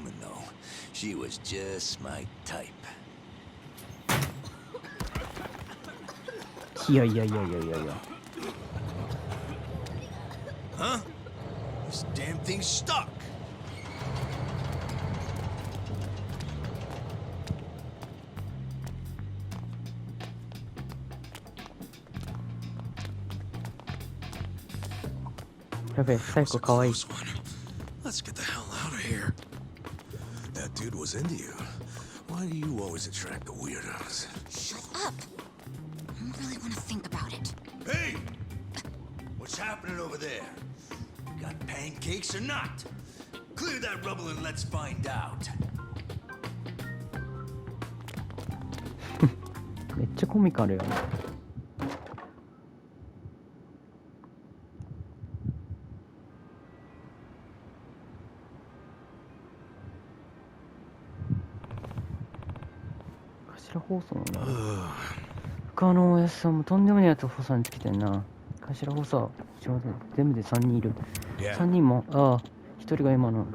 woman, though. She was just my type. いやいやいやいやいやいや。Huh? This damn thing's stuck. Psycho kawaii. Let's get the hell out of here. That dude was into you. Why do you always attract the weirdos? Shut up. I don't really want to think about it. Hey! What's happening over there? Got pancakes or not? Clear that rubble and let's find out. めっちゃコミカルやね。頭放送なんだ。他のおやすさんもとんでもないやつを放送につけてんな。頭放送。ちょうど全部で3人いる。3人も、ああ、1人が今の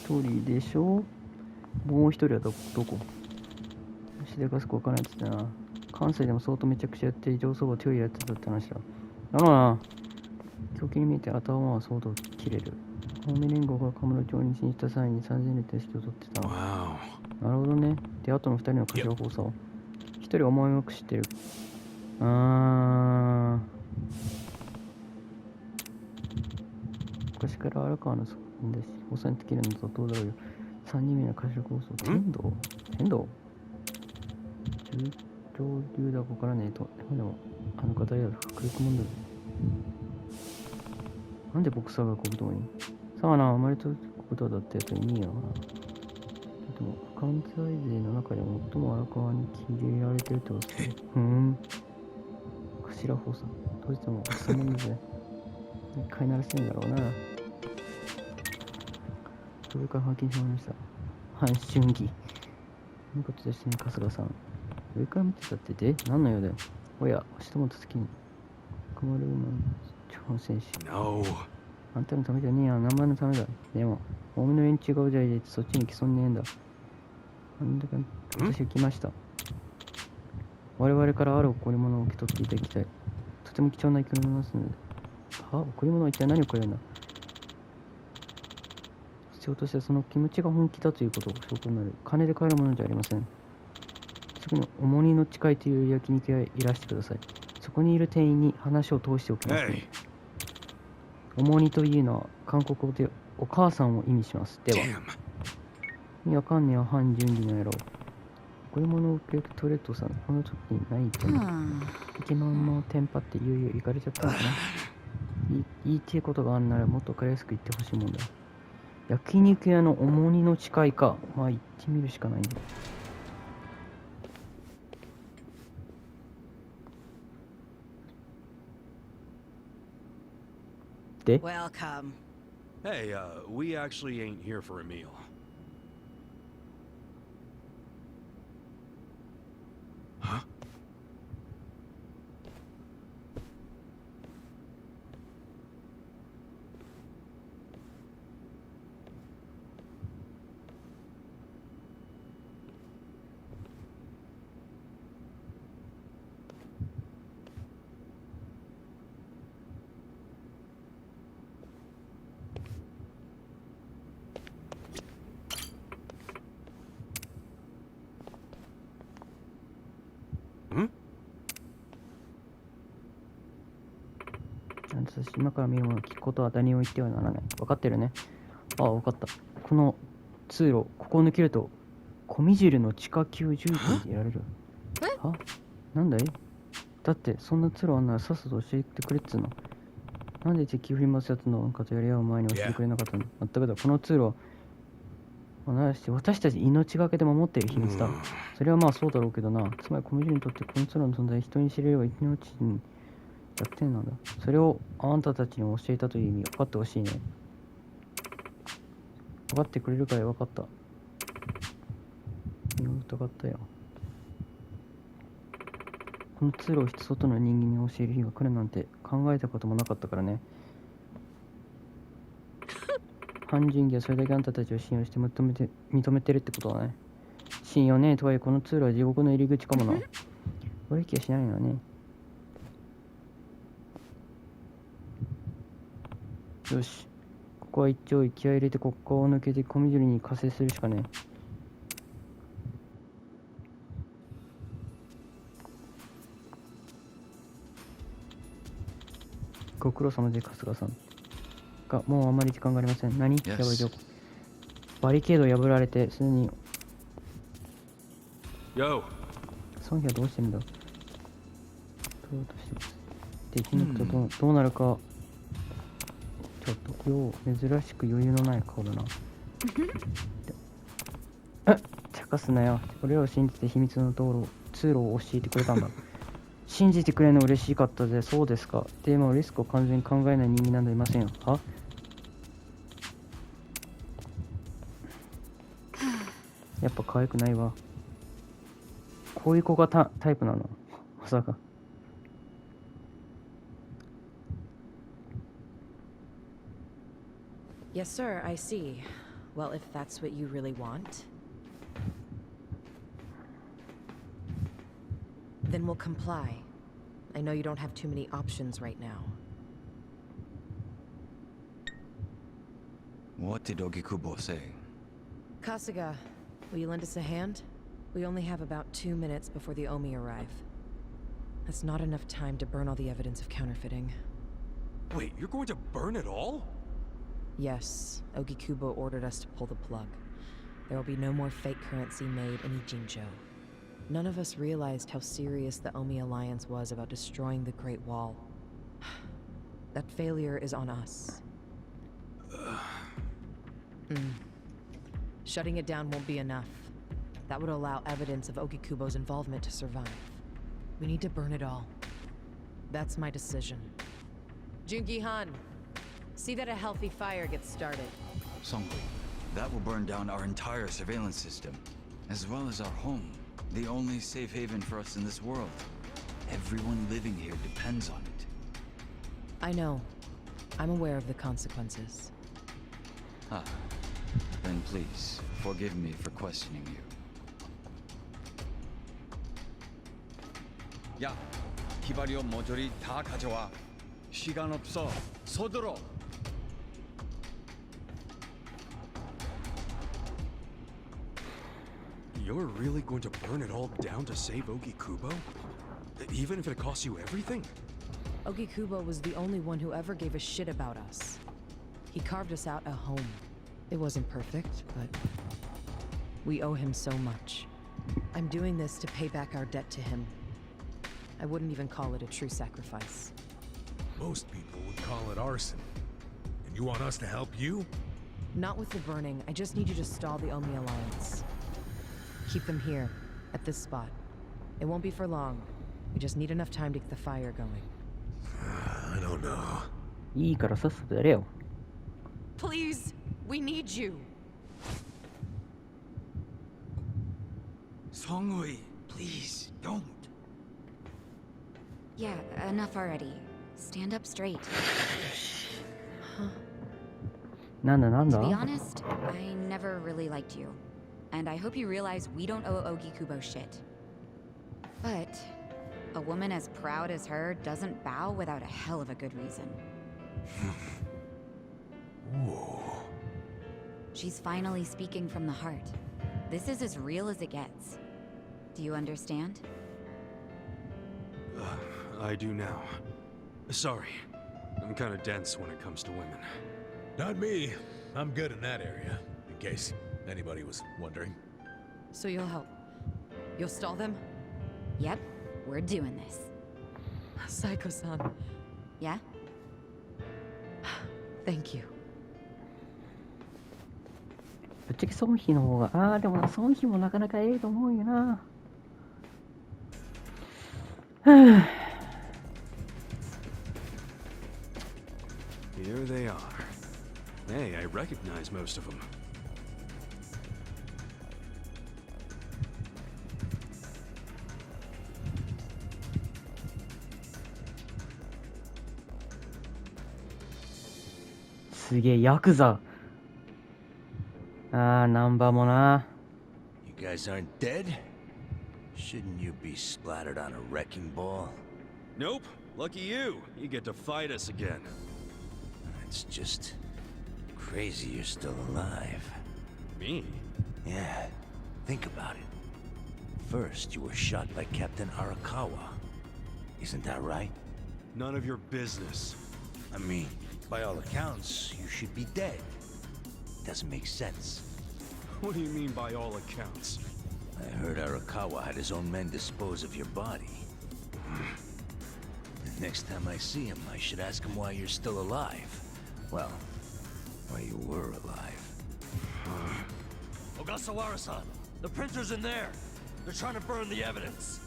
1人でしょ。もう1人はどこしでかすかわからないって言ってな。関西でも相当めちゃくちゃやって上層部を手をやってたって話だ。だろうな。狂気に見えて頭は相当切れる。青梅連合が神室町に進した際に3000年として取ってた。なるほどね。で、あとの2人の頭放送。1人は思いよく知ってる。昔から荒川のそんで放送にできるのとどうだろうよ。3人目の頭放送。天道中上流だこからねえと。でも、あの方や迫力もんだよ。なんでボクサーが国道にさあな、生まれと国道だったやついねえよな。でも、関西勢の中で最も荒川に切れられてるってことですね。頭放送。どうしても、その水で、一回鳴らしてんだろうな。それから発見しました。半春儀。何ことでしてね、春日さん。上から見てたって、何の用だよ。おや、押しともた月に。困る馬の地方選手。あんたのためじゃねえや、何倍のためだ。でも、大目の連中がうじゃいでそっちに来そうにねえんだ。なんだか、私は来ました。我々からある贈り物を受け取っていただきたい。とても貴重な贈り物ですので。贈り物は一体何をくれるんだ。必要としてはその気持ちが本気だということが証拠になる。金で買えるものじゃありません。すぐに重荷の近いという焼肉屋へいらしてください。そこにいる店員に話を通しておきますね。重荷というのは韓国語でお母さんを意味します。では。意味わかんねえよ、反準義の野郎。贈り物を受け取れとさ、この時に何言ってんの？イケメンのテンパっていよいよ行かれちゃったのかな。言いてえことがあんならもっと分かりやすく言ってほしいもんだ。焼肉屋の重荷の誓いか。まあ言ってみるしかないんだ。で Welcome. Hey, we actually ain't here for a meal. Huh? Hmm? 私今から見るものを聞くことは何を言ってはならない。分かってるね。ああ、分かった。この通路、ここを抜けると小見汁の地下90分でやられる。は？なんだい？だってそんな通路あんならさっさと教えてくれっつうの。なんで敵振り回すやつの方やり合う前に教えてくれなかったの？まったくだ、この通路は私たち命がけで守っている秘密だ。それはまあそうだろうけどな。つまり小見汁にとってこの通路の存在、人に知れれば命に弱点なんだ。それをあんたたちに教えたという意味、分かってほしいね。分かってくれるかい？分かった。身を疑ったよ。この通路を外の人間に教える日が来るなんて考えたこともなかったからね。半人義はそれだけあんたたちを信用して認めてるってことだね。信用ねえとはいえこの通路は地獄の入り口かもな。悪い気がしないのはね。よし、ここは一丁気合い入れて国家を抜けて小緑に加勢するしかねえ。ご苦労様で春日さんが、もうあまり時間がありません。何、やばい情報。バリケード破られてすでに。Yo. ソンヒはどうしてるんだ。どうとしてでき抜くとどうなるか。ちょっとよう珍しく余裕のない顔だな。茶化すなよ。俺らを信じて秘密の通路を教えてくれたんだ。信じてくれるの嬉しかったぜ。そうですか。でもリスクを完全に考えない人間なんていませんよ。はやっぱ可愛くないわ。こういう子がタイプなのまさか。Yes, sir, I see. Well, if that's what you really want, then we'll comply. I know you don't have too many options right now. What did Ogikubo say? Kasuga, will you lend us a hand? We only have about 2 minutes before the Omi arrive. That's not enough time to burn all the evidence of counterfeiting. Wait, you're going to burn it all? Yes, Ogikubo ordered us to pull the plug. There will be no more fake currency made in Ijincho. None of us realized how serious the Omi Alliance was about destroying the Great Wall. That failure is on us. Shutting it down won't be enough. That would allow evidence of Ogikubo's involvement to survive. We need to burn it all. That's my decision. Jungi-han, see that a healthy fire gets started. Songhui, that will burn down our entire surveillance system, as well as our home, the only safe haven for us in this world. Everyone living here depends on it. I know. I'm aware of the consequences. Ah, then please, forgive me for questioning you. 야, 기바리오 모조리 다 가져와. 시간 없어. 서둘러. You're really going to burn it all down to save Ogikubo? Even if it costs you everything? Ogikubo was the only one who ever gave a shit about us. He carved us out a home. It wasn't perfect, but we owe him so much. I'm doing this to pay back our debt to him. I wouldn't even call it a true sacrifice. Most people would call it arson. And you want us to help you? Not with the burning. I just need you to stall the Omi Alliance. Keep them here, at this spot. It won't be for long. We just need enough time to get the fire going. I don't know. いいからさっさとやれよ。 Please, we need you. Songhui, please, don't. Yeah, enough already. Stand up straight. なんだ To be honest, I never really liked you. And I hope you realize we don't owe Ogikubo shit. But a woman as proud as her doesn't bow without a hell of a good reason. Whoa. She's finally speaking from the heart. This is as real as it gets. Do you understand? I do now. Sorry. I'm kind of dense when it comes to women. Not me. I'm good in that area, in case anybody was wondering. So you'll help. You'll stall them? Yep, we're doing this. Saiko-san, Yeah? thank you. ぶっちゃけソンヒの方が、でもな、ソンヒもなかなかええと思うよな。Here they are. Hey, I recognize most of them.すげえ、ヤクザ。ああ、ナンバーもな。You guys aren't dead? Shouldn't you be splattered on a wrecking ball? Nope. Lucky you. You get to fight us again. It's just crazy you're still alive. Me? Yeah, think about it. First, you were shot by Captain Arakawa. Isn't that right? None of your business. I mean, by all accounts, you should be dead. Doesn't make sense. What do you mean by all accounts? I heard Arakawa had his own men dispose of your body. Next time I see him, I should ask him why you're still alive. Well, why you were alive. Ogasawara-san, the printer's in there. They're trying to burn the evidence.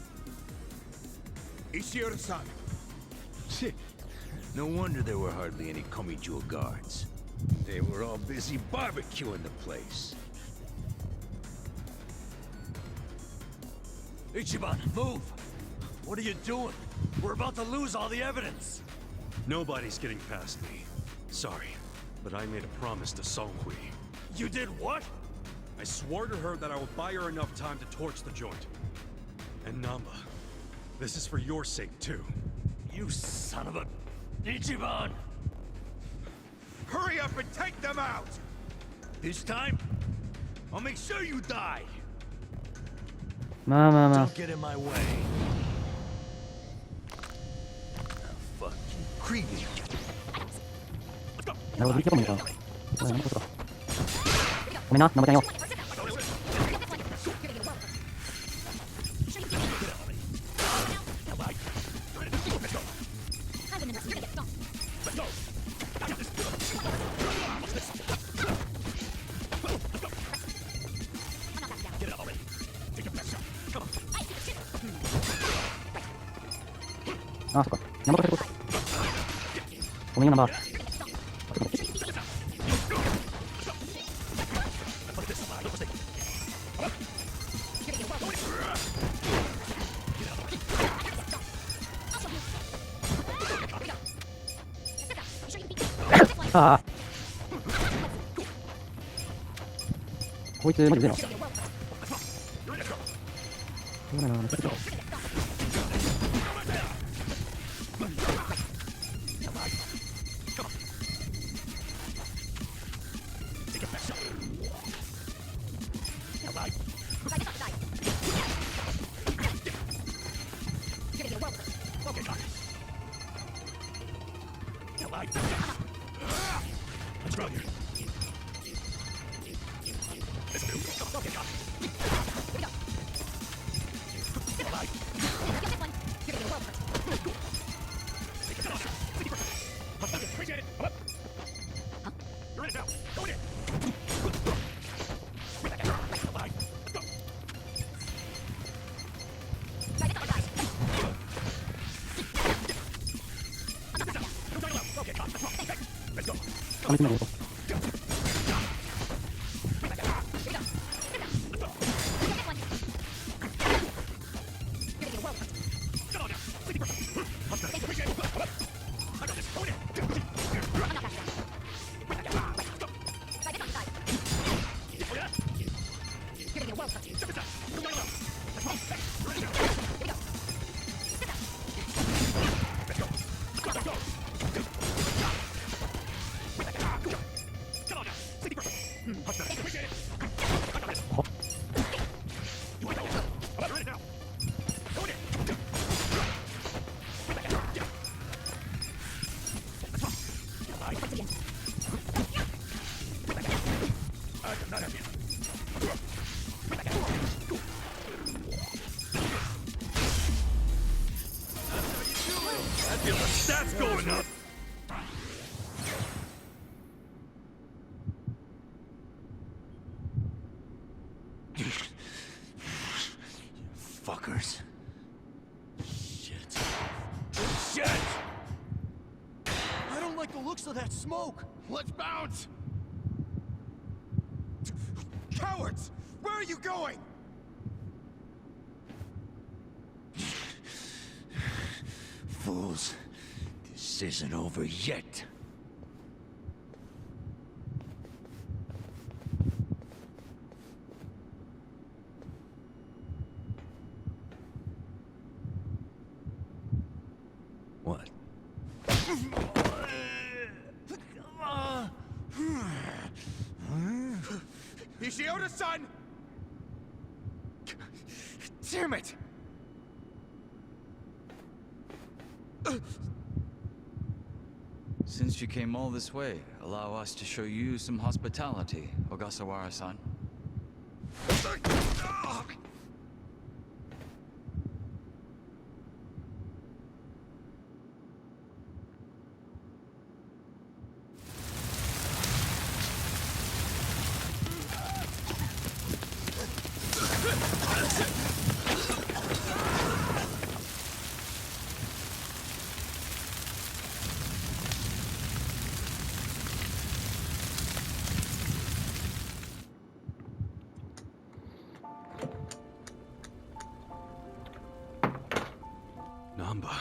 Ishiura-san. No wonder there were hardly any Komijou guards. They were all busy barbecuing the place. Ichiban, move! What are you doing? We're about to lose all the evidence. Nobody's getting past me. Sorry, but I made a promise to Songhui. You did what? I swore to her that I would buy her enough time to torch the joint. And Namba, this is for your sake too. You son of a... Ichiban! Hurry up and take them out! This time, I'll make sure you die! まあまあまあ。 Don't get in my way. Fucking creepy. なるほど、いいとこ見た。おい、なんだこれ。ごめんな、ナンバちゃんよ。あ、そっか。ナンバーこれ。ごめんよ、ナンバー。ああ。こいつマジでな。そうだな、ちょっと。あ、見てないよ。That's going up! Fuckers. Shit. Shit! I don't like the looks of that smoke. Let's bounce! Cowards! Where are you going? Fools. This isn't over yet. Ishioda-san! Damn it! Since you came all this way, allow us to show you some hospitality, Ogasawara-san. Namba.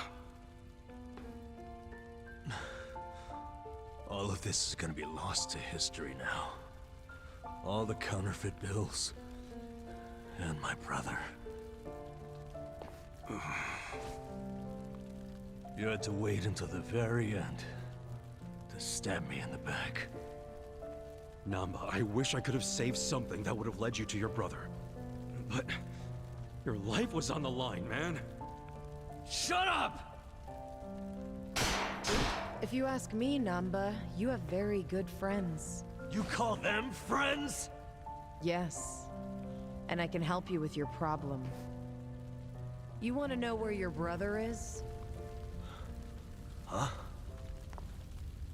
All of this is gonna be lost to history now. All the counterfeit bills. And my brother. You had to wait until the very end to stab me in the back. Namba, I wish I could have saved something that would have led you to your brother. But your life was on the line, man. Shut up! If you ask me, Namba, you have very good friends. You call them friends? Yes. And I can help you with your problem. You want to know where your brother is? Huh?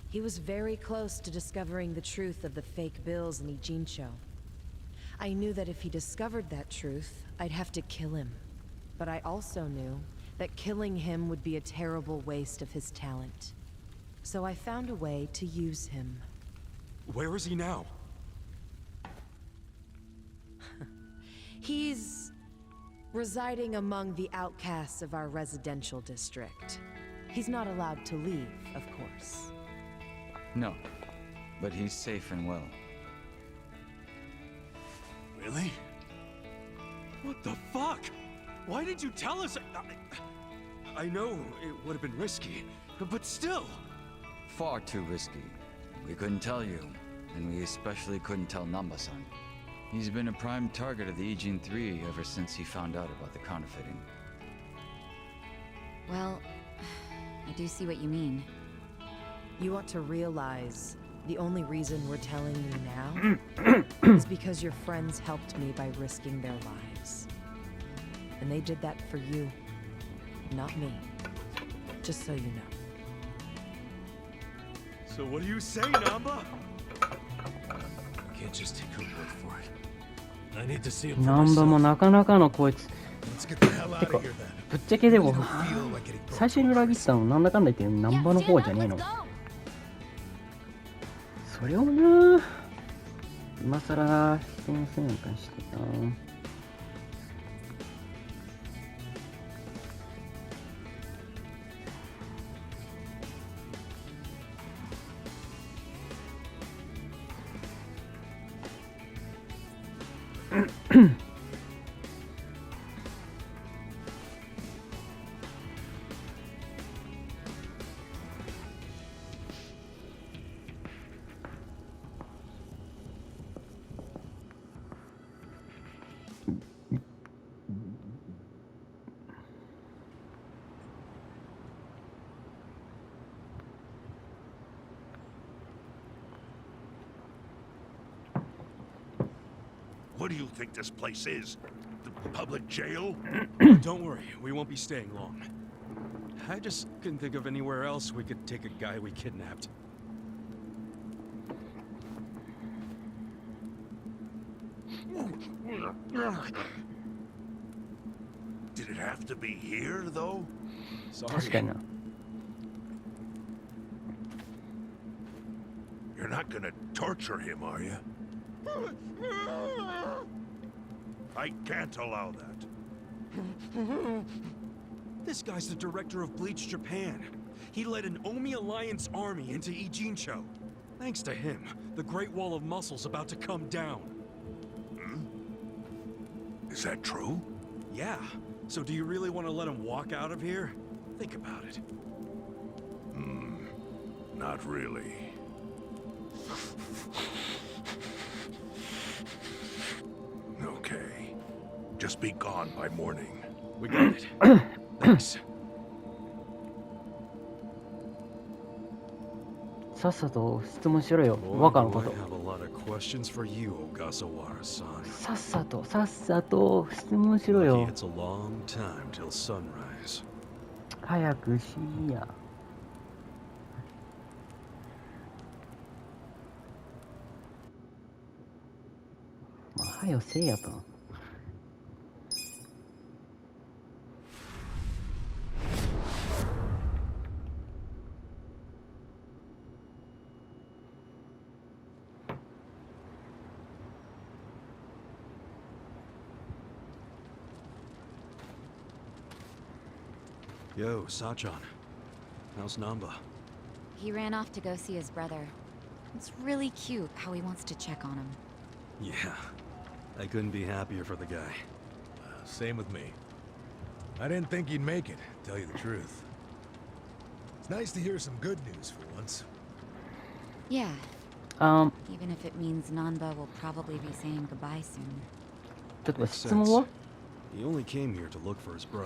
He was very close to discovering the truth of the fake bills in Ijincho. I knew that if he discovered that truth, I'd have to kill him. But I also knew that killing him would be a terrible waste of his talent. So I found a way to use him. Where is he now? He's residing among the outcasts of our residential district. He's not allowed to leave, of course. No, but he's safe and well. Really? What the fuck? Why did you tell us? I know it would have been risky, but still. Far too risky. We couldn't tell you, and we especially couldn't tell Namba-san. He's been a prime target of the Ijin 3 ever since he found out about the counterfeiting. Well, I do see what you mean. You ought to realize the only reason we're telling you now is because your friends helped me by risking their lives. And they did that for you, not me. Just so you know. So what do you say, Namba? I can't just take her word for it. I need to see it for ナンバも myself. なかなかのこいつ。 Let's get the hell out て of か here then. ぶっちゃけでも I don't feel like getting 最初に裏切ったのなんだかんだ言ってナンバの方じゃねえの。それをな今さら人のせいなんかにしてな。What do you think this place is? The public jail? Don't worry, we won't be staying long. I just couldn't think of anywhere else we could take a guy we kidnapped. Did it have to be here, though? 確かにな。 You're not gonna torture him, are you? I can't allow that. This guy's the director of Bleach Japan. He led an Omi Alliance army into Ijincho. Thanks to him, the Great Wall of Muscle's about to come down. Is that true? Yeah. So do you really want to let him walk out of here? Think about it. not really. Okay. Just be gone by morning. We got it. Thanks. さっさと質問しろよ、若のこ Boy, と。 I have a lot of questions for you, Ogasawara-san. さっさと質問しろ Lucky よ。 it's a long time till sunrise. 早くしいや。まあ、はよせいやと。Yo, Sachan. How's Namba? He ran off to go see his brother. It's really cute how he wants to check on him. Yeah. I couldn't be happier for the guy. Same with me. I didn't think you'd make it, to tell you the truth. It's nice to hear some good news for once. Yeah, even if it means Nanba will probably be saying goodbye soon. ちょっと Makes 質問は He only came here to look for his bro.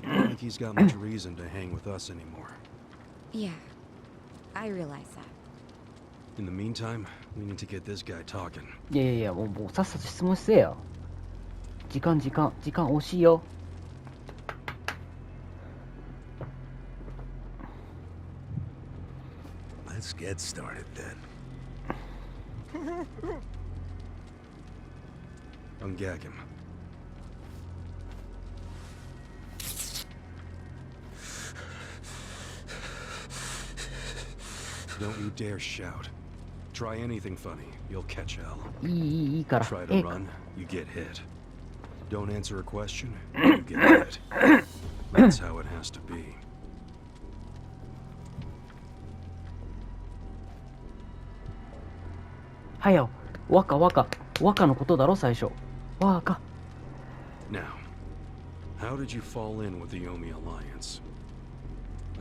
Not like he's got much reason to hang with us anymore. Yeah, I realize that. In the meantime, we need to get this guy talking. いやいやいや、もうさっさと質問してよ。時間惜しいよ。Let's get started then. Ungag him. Don't you dare shout. Try anything funny, you'll catch hell. いいから。 Try to run, you get hit. Don't answer a question, you get hit. That's how it has to be. はよ、若のことだろ最初。若。 Now, how did you fall in with the Yomi Alliance?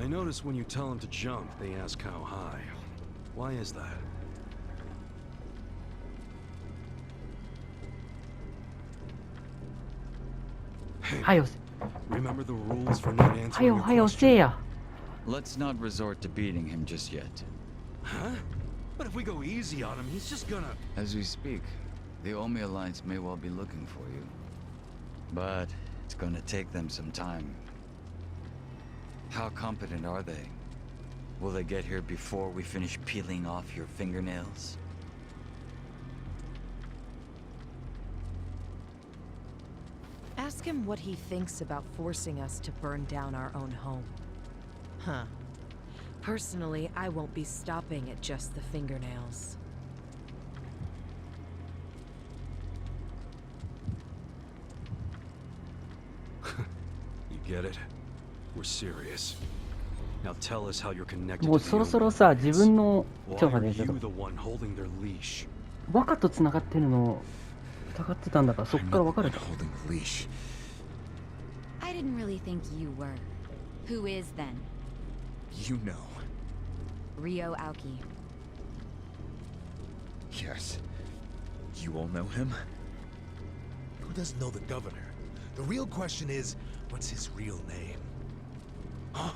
I notice when you tell them to jump, they ask how high. Why is that? Hey, はよ、 remember the rules for not answering a はよ question? せいや。 Let's not resort to beating him just yet. Huh? But if we go easy on him, he's just gonna... As we speak, the Omi Alliance may well be looking for you. But it's gonna take them some time. How competent are they? Will they get here before we finish peeling off your fingernails? Ask him what he thinks about forcing us to burn down our own home. Huh. Personally, I won't be stopping at just the fingernails. You get it? We're serious. Now tell us how you're connected もう to the そろそろ Yomi さ、自 Alliance. 分の、ちょっ Why と are 待って、ちょっ you と the one holding their leash? 若と繋がってるの、疑ってたんだから、そっから分かる I'm not holding the leash. I didn't really think you were. Who is then? You know. Ryo Aoki. Yes. You all know him? Who doesn't know the governor? The real question is, what's his real name? Oh,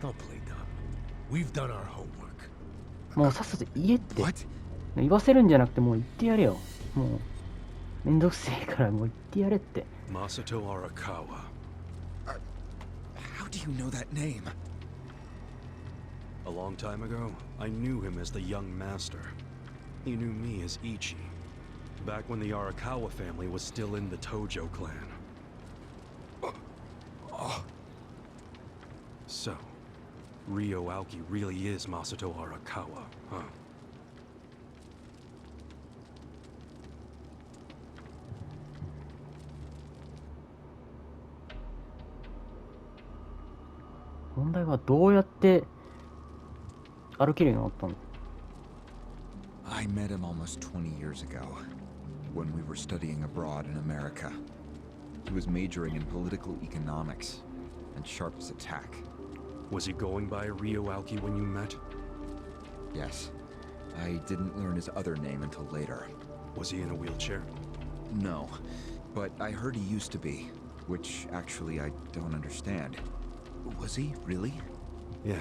don't play dumb. We've done our homework. もうさっさと言えって。 What? 言わせるんじゃなくて、もう言ってやれよ。もう、めんどくせえから、もう言ってやれって。 Masato Arakawa. How do you know that name? A long time ago, I knew him as the young master. He knew me as Ichi, back when the Arakawa family was still in the Tojo clan. So, Ryo Aoki really is Masato Arakawa, huh? .問題はどうやって歩けるようになったの？ I met him almost 20 years ago, when we were studying abroad in America. He was majoring in political economics, and sharp as a tack. Was he going by Ryo Aoki when you met? Yes. I didn't learn his other name until later. Was he in a wheelchair? No, but I heard he used to be, which actually I don't understand. Was he, really? Yeah.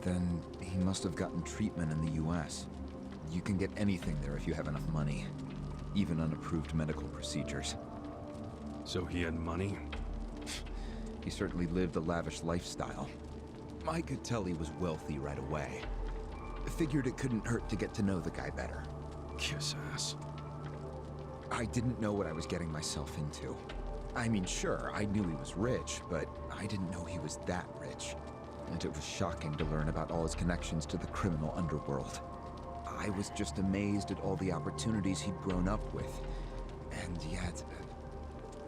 Then he must have gotten treatment in the US. You can get anything there if you have enough money, even unapproved medical procedures. So he had money? He certainly lived a lavish lifestyle. I could tell he was wealthy right away. Figured it couldn't hurt to get to know the guy better. Kiss ass. I didn't know what I was getting myself into. I mean, sure, I knew he was rich, but I didn't know he was that rich. And it was shocking to learn about all his connections to the criminal underworld. I was just amazed at all the opportunities he'd grown up with. And yet...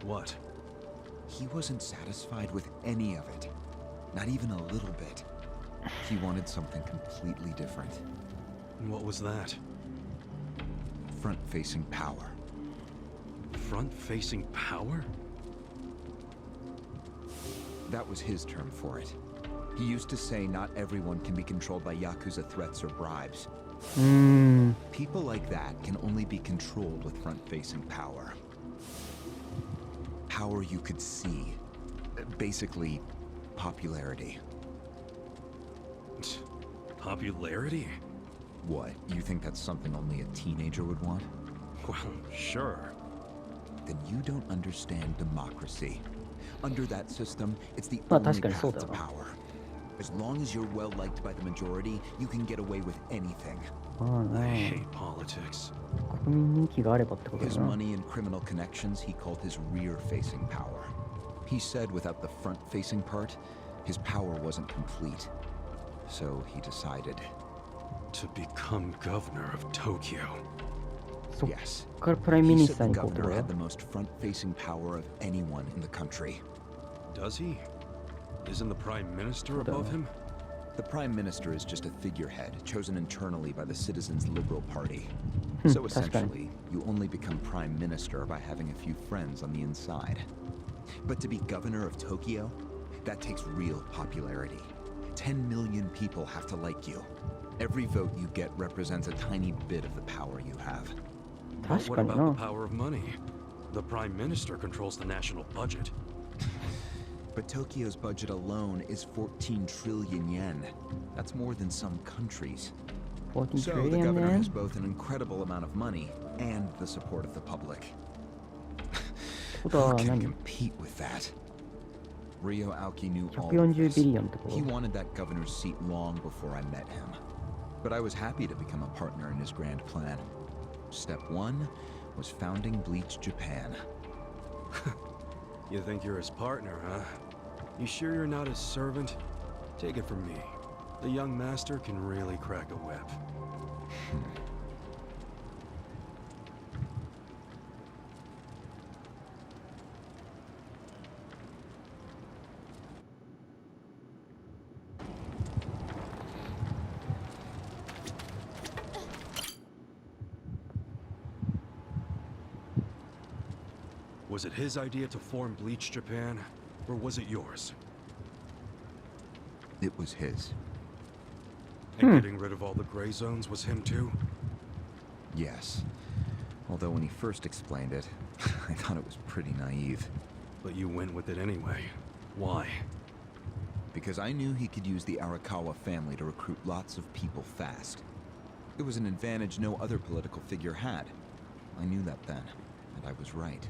What? He wasn't satisfied with any of it. Not even a little bit. He wanted something completely different. And what was that? Front-facing power. Front-facing power? That was his term for it. He used to say not everyone can be controlled by Yakuza threats or bribes. People like that can only be controlled with front-facing power. Power you could see. Basically, popularity. Popularity? What, you think that's something only a teenager would want? Well, sure. Then you don't understand democracy. Under that system, it's the Well, only that's path to power. As long as you're well liked by the majority, you can get away with anything. I hate politics. 国民人気があればってことだ His な。 money and criminal connections he called his rear-facing power. He said without the front-facing part, his power wasn't complete. So he decided... To become governor of Tokyo. そっ Yes. からプライムミ He ニス said ター the に行こうってこ governor と had the most front-facing power of anyone in the country. Does he? Isn't the prime minister above him? The prime minister is just a figurehead, chosen internally by the citizens' Liberal Party. Hmm, So that's fine. essentially, you only become prime minister by having a few friends on the inside. But to be governor of Tokyo, that takes real popularity. 10 million people have to like you. Every vote you get represents a tiny bit of the power you have. But what 確かに about な the。power of money? The prime minister controls the national budget. But Tokyo's budget alone is 14 trillion yen. That's more than some countries. 14 So the trillion governor yen? has both an incredible amount of money and the support of the public. ことは Who can 何 compete with that? Ryo Aoki knew all of 140 this. ビリオンってこ He と wanted that governor's seat long before I met him. But I was happy to become a partner in his grand plan. Step 1 was founding Bleach Japan. You think you're his partner, huh? You sure you're not his servant? Take it from me. The young master can really crack a whip. Was it his idea to form Bleach Japan, or was it yours? It was his. And getting rid of all the gray zones was him too? Yes. Although when he first explained it, I thought it was pretty naive. But you went with it anyway. Why? Because I knew he could use the Arakawa family to recruit lots of people fast. It was an advantage no other political figure had. I knew that then, and I was right.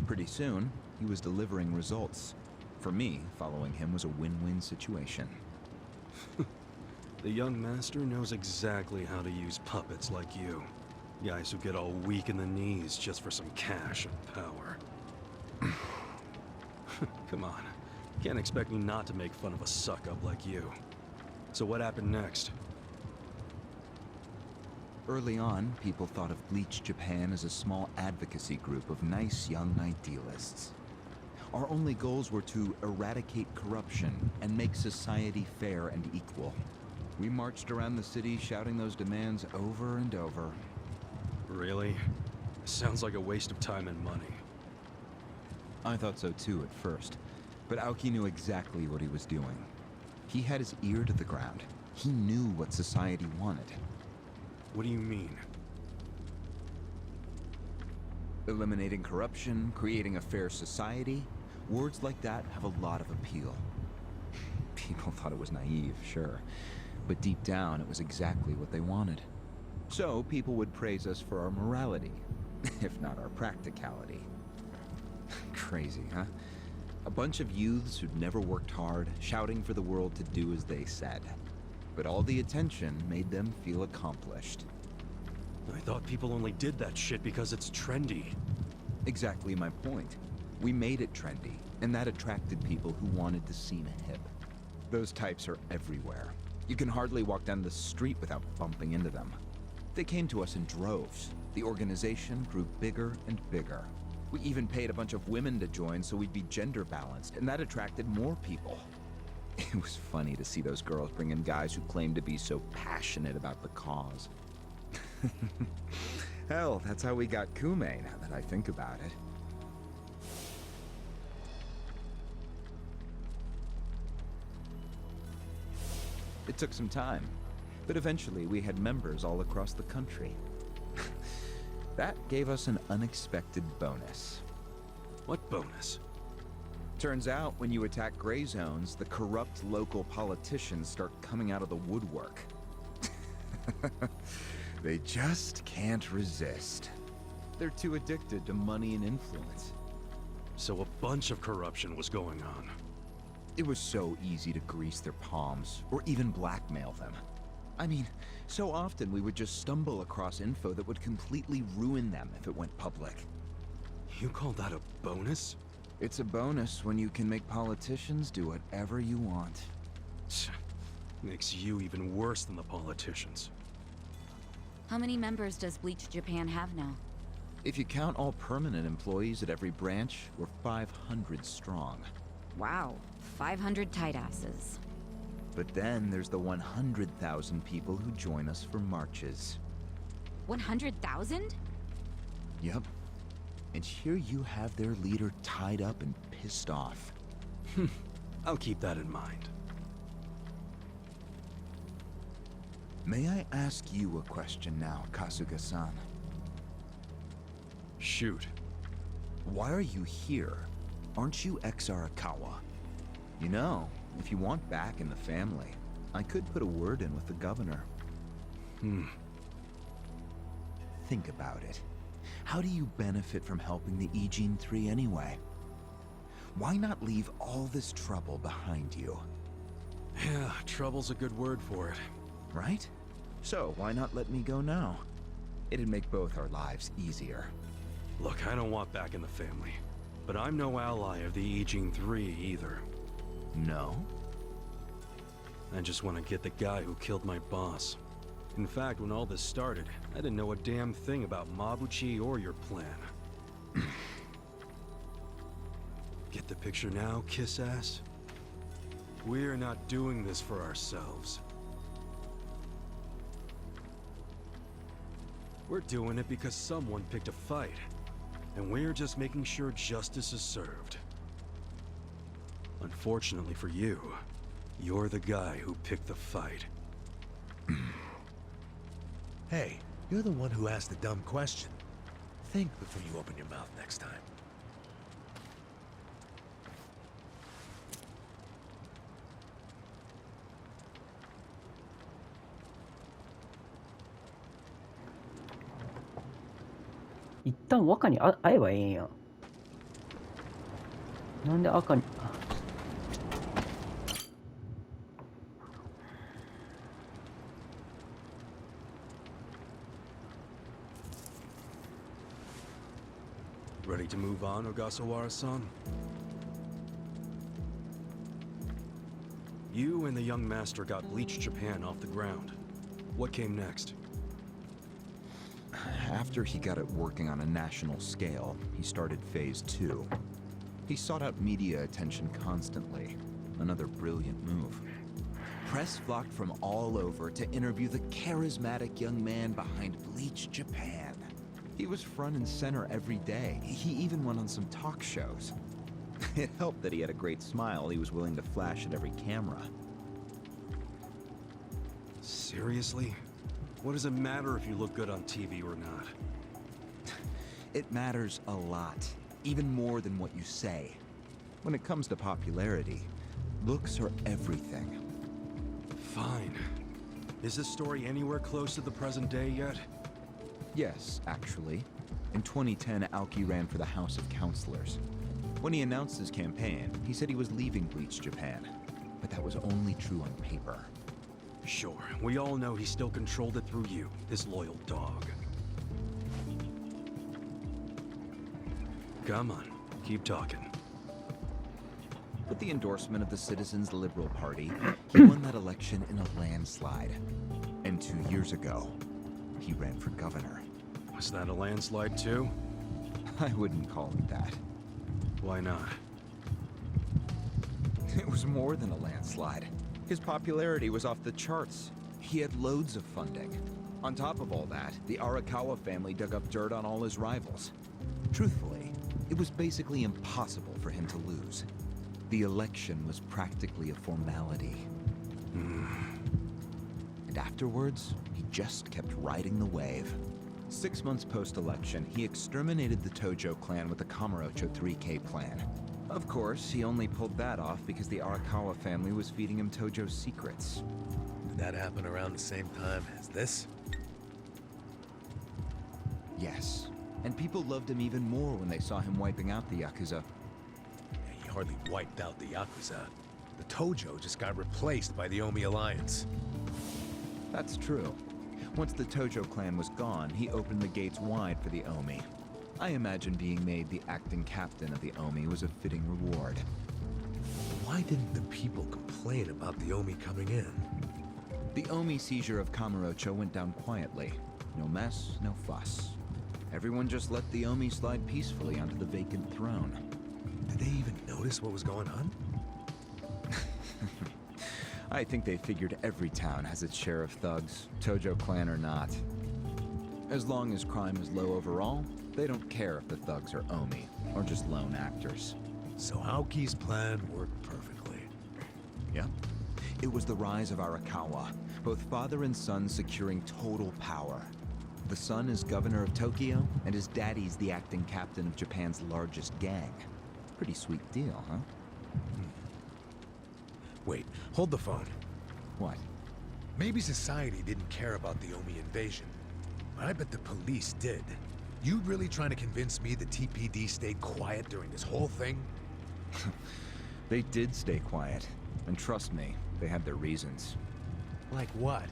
Pretty soon, he was delivering results. For me, following him was a win-win situation. The young master knows exactly how to use puppets like you. Guys who get all weak in the knees just for some cash and power. Come on. Can't expect me not to make fun of a suck-up like you. So what happened next? Early on, people thought of Bleach Japan as a small advocacy group of nice young idealists. Our only goals were to eradicate corruption and make society fair and equal. We marched around the city shouting those demands over and over. Really? Sounds like a waste of time and money. I thought so too at first, but Aoki knew exactly what he was doing. He had his ear to the ground, He knew what society wanted. What do you mean? Eliminating corruption, creating a fair society. Words like that have a lot of appeal. People thought it was naive, sure. But deep down, it was exactly what they wanted. So people would praise us for our morality, if not our practicality. Crazy, huh? A bunch of youths who'd never worked hard, shouting for the world to do as they said. But all the attention made them feel accomplished. I thought people only did that shit because it's trendy. Exactly my point. We made it trendy, and that attracted people who wanted to seem hip. Those types are everywhere. You can hardly walk down the street without bumping into them. They came to us in droves. The organization grew bigger and bigger. We even paid a bunch of women to join so we'd be gender balanced, and that attracted more people. It was funny to see those girls bring in guys who claimed to be so passionate about the cause. Hell, that's how we got Kume, now that I think about it. It took some time, but eventually we had members all across the country. That gave us an unexpected bonus. What bonus? Turns out, when you attack gray zones, the corrupt local politicians start coming out of the woodwork. They just can't resist. They're too addicted to money and influence. So a bunch of corruption was going on. It was so easy to grease their palms, or even blackmail them. I mean, so often we would just stumble across info that would completely ruin them if it went public. You call that a bonus? It's a bonus when you can make politicians do whatever you want. Makes you even worse than the politicians. How many members does Bleach Japan have now? If you count all permanent employees at every branch, we're 500 strong. Wow, 500 tight asses. But then there's the 100,000 people who join us for marches. 100,000? Yep. And here you have their leader tied up and pissed off. I'll keep that in mind. May I ask you a question now, Kasuga-san? Shoot. Why are you here? Aren't you ex-Arakawa? You know, if you want back in the family, I could put a word in with the governor. Think about it. How do you benefit from helping the Ijin 3 anyway? Why not leave all this trouble behind you? Yeah, trouble's a good word for it. Right? So why not let me go now? It'd make both our lives easier. Look, I don't want back in the family. But I'm no ally of the Ijin 3 either. No? I just want to get the guy who killed my boss. In fact, when all this started, I didn't know a damn thing about Mabuchi or your plan. Get the picture now, kiss ass? We're not doing this for ourselves. We're doing it because someone picked a fight. And we're just making sure justice is served. Unfortunately for you, you're the guy who picked the fight. Hey, you're the one who asked the dumb question. Think before you open your mouth next time.一旦若に会えばええんや。なんで赤に。Ready to move on, Ogasawara-san? You and the young master got Bleach Japan off the ground. What came next? After he got it working on a national scale, he started Phase 2. He sought out media attention constantly. Another brilliant move. Press flocked from all over to interview the charismatic young man behind Bleach Japan. He was front and center every day. He even went on some talk shows. It helped that he had a great smile he was willing to flash at every camera. Seriously? What does it matter if you look good on TV or not? It matters a lot, even more than what you say. When it comes to popularity, looks are everything. Fine. Is this story anywhere close to the present day yet? Yes, actually. In 2010, Aoki ran for the House of Counselors. When he announced his campaign, he said he was leaving Bleach Japan. But that was only true on paper. Sure, we all know he still controlled it through you, his loyal dog. Come on, keep talking. With the endorsement of the Citizens Liberal Party, he won that election in a landslide. And 2 years ago, he ran for governor. Was that a landslide too? I wouldn't call it that. Why not? It was more than a landslide. His popularity was off the charts. He had loads of funding. On top of all that, the Arakawa family dug up dirt on all his rivals. Truthfully, it was basically impossible for him to lose. The election was practically a formality. And afterwards, he just kept riding the wave. 6 months post-election, he exterminated the Tojo clan with the Kamurocho 3K plan. Of course, he only pulled that off because the Arakawa family was feeding him Tojo's secrets. Did that happen around the same time as this? Yes. And people loved him even more when they saw him wiping out the Yakuza. He hardly wiped out the Yakuza. The Tojo just got replaced by the Omi Alliance. That's true. Once the Tojo clan was gone, he opened the gates wide for the Omi. I imagine being made the acting captain of the Omi was a fitting reward. Why didn't the people complain about the Omi coming in? The Omi seizure of Kamurocho went down quietly. No mess, no fuss. Everyone just let the Omi slide peacefully onto the vacant throne. Did they even notice what was going on? I think they figured every town has its share of thugs, Tojo clan or not. As long as crime is low overall, they don't care if the thugs are Omi, or just lone actors. So Aoki's plan worked perfectly. Yep. It was the rise of Arakawa, both father and son securing total power. The son is governor of Tokyo, and his daddy's the acting captain of Japan's largest gang. Pretty sweet deal, huh? Wait, hold the phone. What? Maybe society didn't care about the Omi invasion, but I bet the police did. You really trying to convince me the TPD stayed quiet during this whole thing? They did stay quiet. And trust me, they had their reasons. Like what?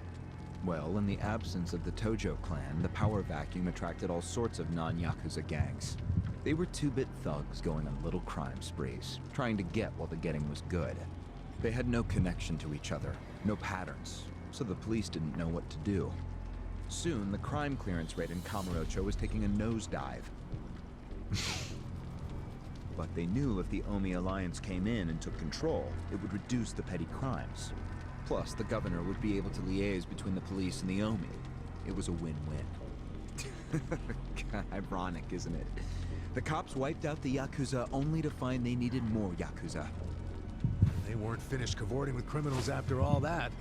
Well, in the absence of the Tojo clan, the power vacuum attracted all sorts of non-Yakuza gangs. They were two-bit thugs going on little crime sprees, trying to get while the getting was good. They had no connection to each other, no patterns, so the police didn't know what to do. Soon, the crime clearance rate in Kamurocho was taking a nosedive. But they knew if the Omi Alliance came in and took control, it would reduce the petty crimes. Plus, the governor would be able to liaise between the police and the Omi. It was a win-win. Ironic, isn't it? The cops wiped out the Yakuza only to find they needed more Yakuza. They weren't finished cavorting with criminals after all that.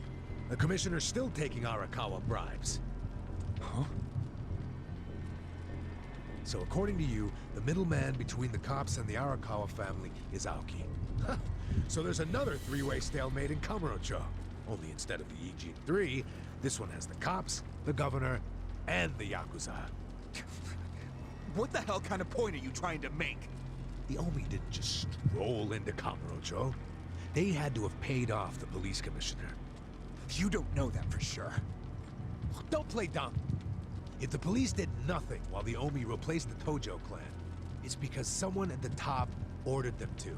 The commissioner's still taking Arakawa bribes. Huh? So according to you, the middleman between the cops and the Arakawa family is Aoki. Huh. So there's another three-way stalemate in Kamurocho. Only instead of the Ijin 3, this one has the cops, the governor, and the Yakuza. What the hell kind of point are you trying to make? The Omi didn't just stroll into Kamurocho. They had to have paid off the police commissioner. You don't know that for sure. Don't play dumb. If the police did nothing while the Omi replaced the Tojo clan, it's because someone at the top ordered them to.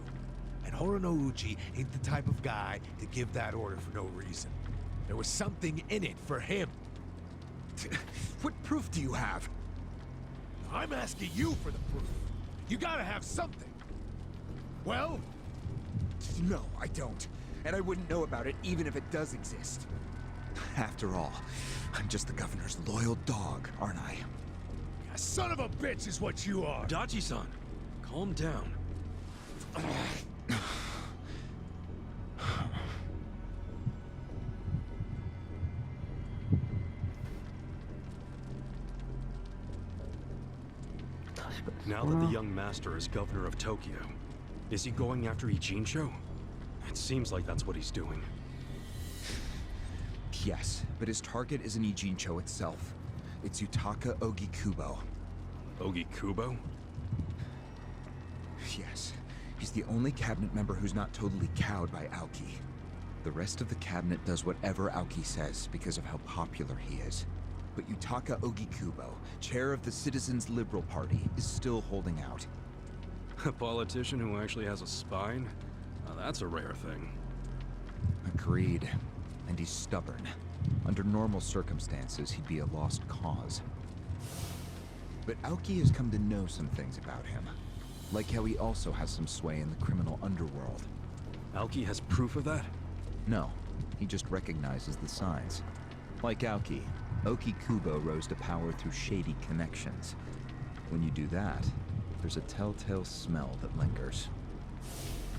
And Horonouchi ain't the type of guy to give that order for no reason. There was something in it for him. What proof do you have? I'm asking you for the proof. You gotta have something. Well? No, I don't. And I wouldn't know about it even if it does exist. After all, I'm just the governor's loyal dog, aren't I? A son of a bitch is what you are. Dachi-san, calm down. 確かに Now そう that な the young master is governor of Tokyo, is he going after Ijincho? It seems like that's what he's doing. Yes, but his target isn't Ijincho itself. It's Yutaka Ogikubo. Ogikubo? Yes, he's the only cabinet member who's not totally cowed by Aoki. The rest of the cabinet does whatever Aoki says because of how popular he is. But Yutaka Ogikubo, chair of the Citizens Liberal Party, is still holding out. A politician who actually has a spine? Now that's a rare thing. Agreed. And he's stubborn. Under normal circumstances, he'd be a lost cause. But Aoki has come to know some things about him. Like how he also has some sway in the criminal underworld. Aoki has proof of that? No, he just recognizes the signs. Like Aoki, Ogikubo rose to power through shady connections. When you do that, there's a telltale smell that lingers.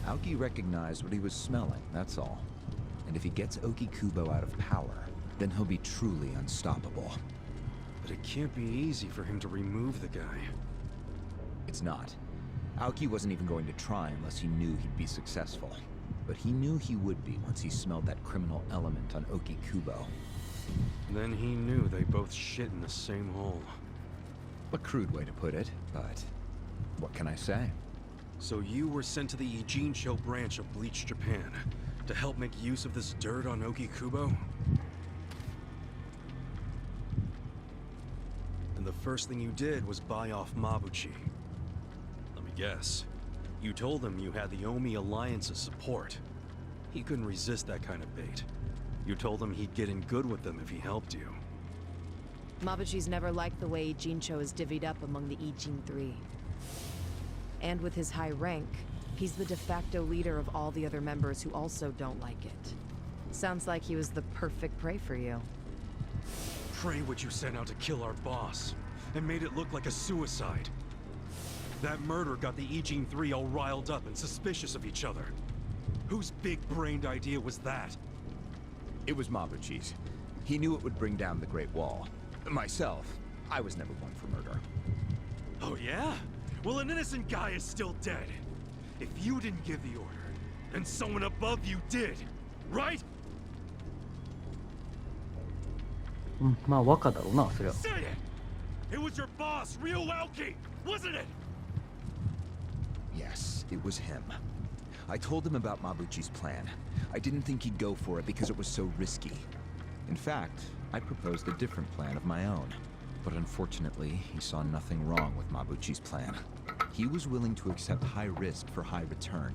Aoki recognized what he was smelling, that's all. And if he gets Ogikubo out of power, then he'll be truly unstoppable. But it can't be easy for him to remove the guy. It's not. Aoki wasn't even going to try unless he knew he'd be successful. But he knew he would be once he smelled that criminal element on Ogikubo. Then he knew they both shit in the same hole. A crude way to put it, but what can I say? So you were sent to the Ijincho branch of Bleach Japan to help make use of this dirt on Ogikubo? And the first thing you did was buy off Mabuchi. Let me guess. You told him you had the Omi Alliance's support. He couldn't resist that kind of bait. You told him he'd get in good with them if he helped you. Mabuchi's never liked the way Ijincho is divvied up among the Ijin Three. And with his high rank, he's the de facto leader of all the other members who also don't like it. Sounds like he was the perfect prey for you. Prey what you sent out to kill our boss, and made it look like a suicide. That murder got the Ijin Three all riled up and suspicious of each other. Whose big-brained idea was that? It was Mabuchi's. He knew it would bring down the Great Wall. Myself, I was never one for murder. Oh yeah? Well, an innocent guy is still dead. If you didn't give the order, then someone above you did, right? まあ若だろうな、そりゃ。 Say it! It was your boss, Ryo Aoki, wasn't it? Yes, it was him. I told him about Mabuchi's plan. I didn't think he'd go for it because it was so risky. In fact, I proposed a different plan of my own. But unfortunately, he saw nothing wrong with Mabuchi's plan. He was willing to accept high risk for high return,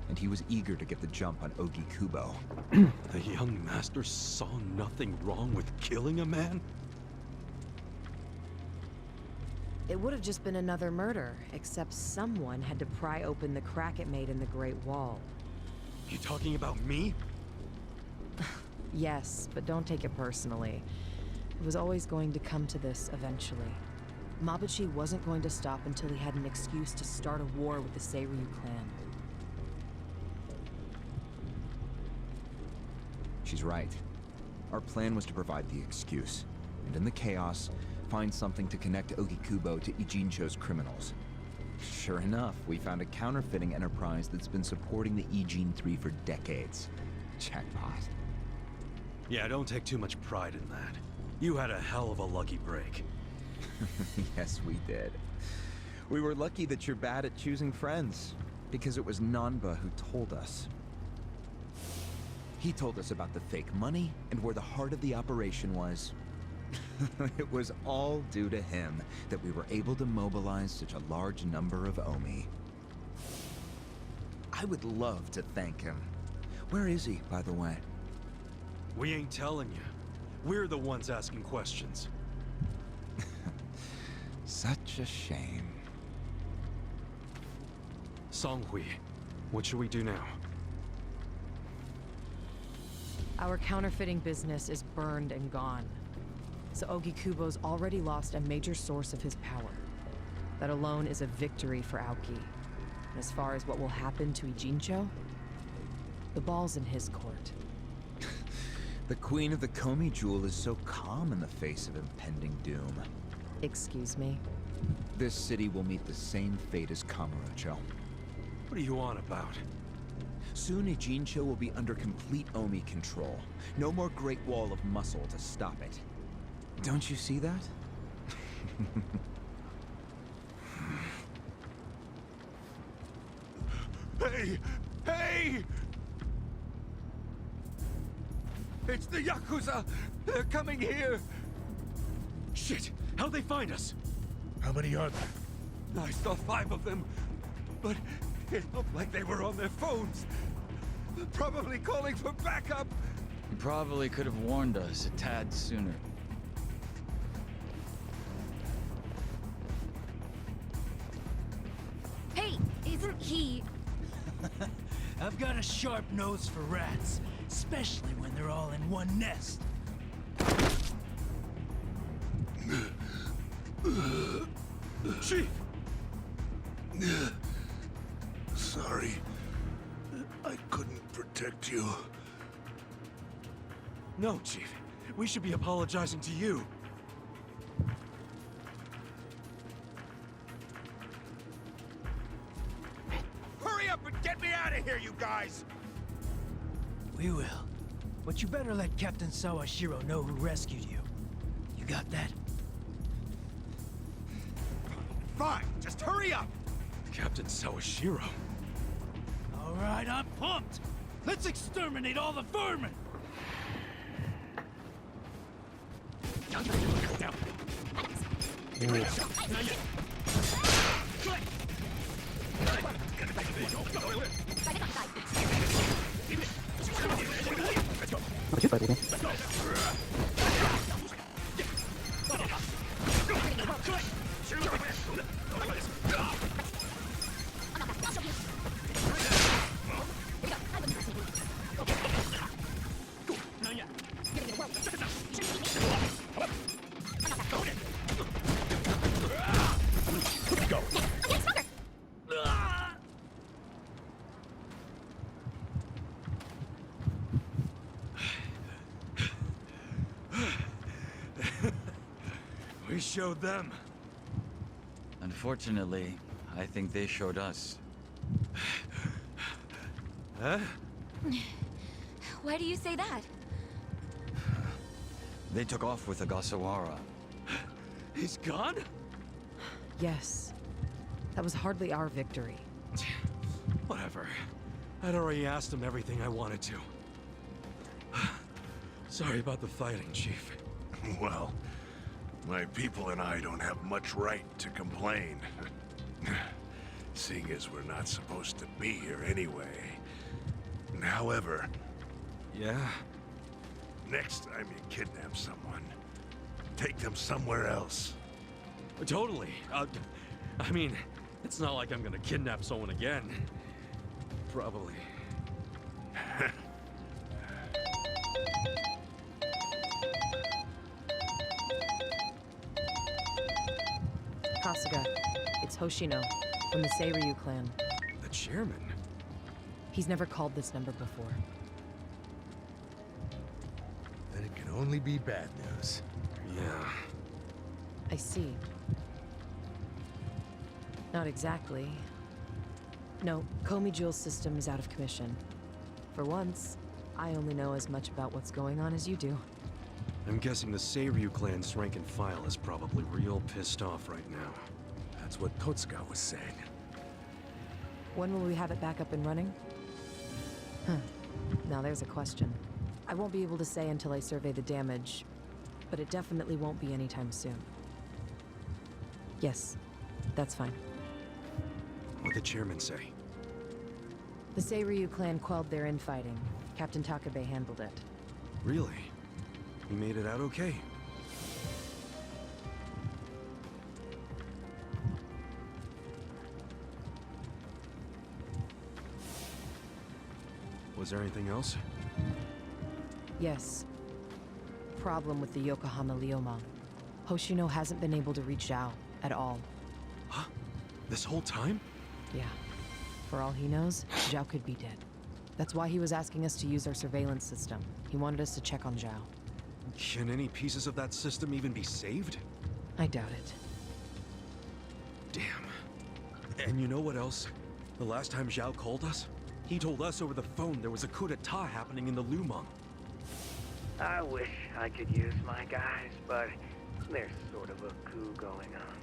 and he was eager to get the jump on Ogikubo. The young master saw nothing wrong with killing a man? It would have just been another murder, except someone had to pry open the crack it made in the Great Wall. You talking about me? Yes, but don't take it personally. It was always going to come to this eventually. Mabuchi wasn't going to stop until he had an excuse to start a war with the Seiryu clan. She's right. Our plan was to provide the excuse, and in the chaos, find something to connect Ogikubo to Ijincho's criminals. Sure enough, we found a counterfeiting enterprise that's been supporting the Ijin Three for decades. Jackpot. Yeah, don't take too much pride in that. You had a hell of a lucky break. Yes, we did. We were lucky that you're bad at choosing friends, because it was Nanba who told us. He told us about the fake money and where the heart of the operation was. It was all due to him that we were able to mobilize such a large number of Omi. I would love to thank him. Where is he, by the way? We ain't telling you. We're the ones asking questions. Such a shame. Songhui, what should we do now? Our counterfeiting business is burned and gone. So Ogikubo's already lost a major source of his power. That alone is a victory for Aoki. And as far as what will happen to Ijincho, the ball's in his court. The Queen of the Komi Jewel is so calm in the face of impending doom. Excuse me? This city will meet the same fate as Kamurocho. What are you on about? Soon Ijincho will be under complete Omi control. No more Great Wall of Muscle to stop it. Don't you see that? Hey! Hey! It's the Yakuza! They're coming here! Shit! How'd they find us? How many are there? I saw 5 of them, but it looked like they were on their phones. Probably calling for backup. You probably could have warned us a tad sooner. Hey, isn't he? I've got a sharp nose for rats, especially when they're all in one nest. Chief! Sorry. I couldn't protect you. No, Chief. We should be apologizing to you. Hurry up and get me out of here, you guys! We will. But you better let Captain Sawashiro know who rescued you. You got that? Fine, just hurry up! Captain Sawashiro. All right, I'm pumped. Let's exterminate all the vermin. We showed them. Unfortunately, I think they showed us. Huh? Why do you say that? They took off with Ogasawara. He's gone? Yes. That was hardly our victory. Whatever. I'd already asked him everything I wanted to. Sorry about the fighting, Chief. Well, my people and I don't have much right to complain. Seeing as we're not supposed to be here anyway. However, Yeah? next time you kidnap someone, take them somewhere else. Totally. I mean, it's not like I'm gonna kidnap someone again. Probably. Kasuga, it's Hoshino, from the Seiryu clan. The chairman? He's never called this number before. Then it can only be bad news. Yeah. I see. Not exactly. No, Komi Jewel's system is out of commission. For once, I only know as much about what's going on as you do. I'm guessing the Seiryu clan's rank and file is probably real pissed off right now. That's what Totsuka was saying. When will we have it back up and running? Huh. Now there's a question. I won't be able to say until I survey the damage, but it definitely won't be anytime soon. Yes, that's fine. What'd the chairman say? The Seiryu clan quelled their infighting. Captain Takabe handled it. Really? He made it out okay? Was there anything else? Yes. Problem with the Yokohama Ryoma. Hoshino hasn't been able to reach Zhao at all. Huh? This whole time? Yeah. For all he knows, Zhao could be dead. That's why he was asking us to use our surveillance system. He wanted us to check on Zhao. Can any pieces of that system even be saved? I doubt it. And you know what else? The last time Zhao called us, he told us over the phone there was a coup d'etat happening in the Lumang. I wish I could use my guys, but there's sort of a coup going on.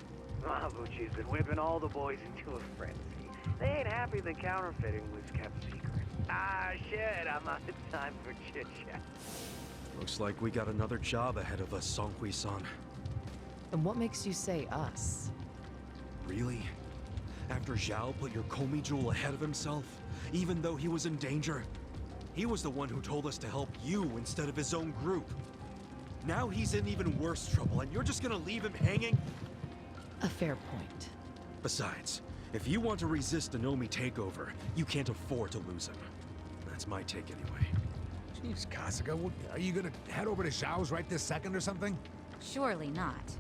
Mabuchi's been whipping all the boys into a frenzy. They ain't happy the counterfeiting was kept secret. Ah, shit, I'm out of time for chit-chat. Looks like we got another job ahead of us, Songhui-san. And what makes you say us? Really? After Zhao put your Komi jewel ahead of himself, even though he was in danger? He was the one who told us to help you instead of his own group. Now he's in even worse trouble, and you're just gonna leave him hanging? A fair point. Besides, if you want to resist the Nomi takeover, you can't afford to lose him. That's my take anyway. Jeez, Kasuga, are you gonna head over to Zhao's right this second or something? Surely not.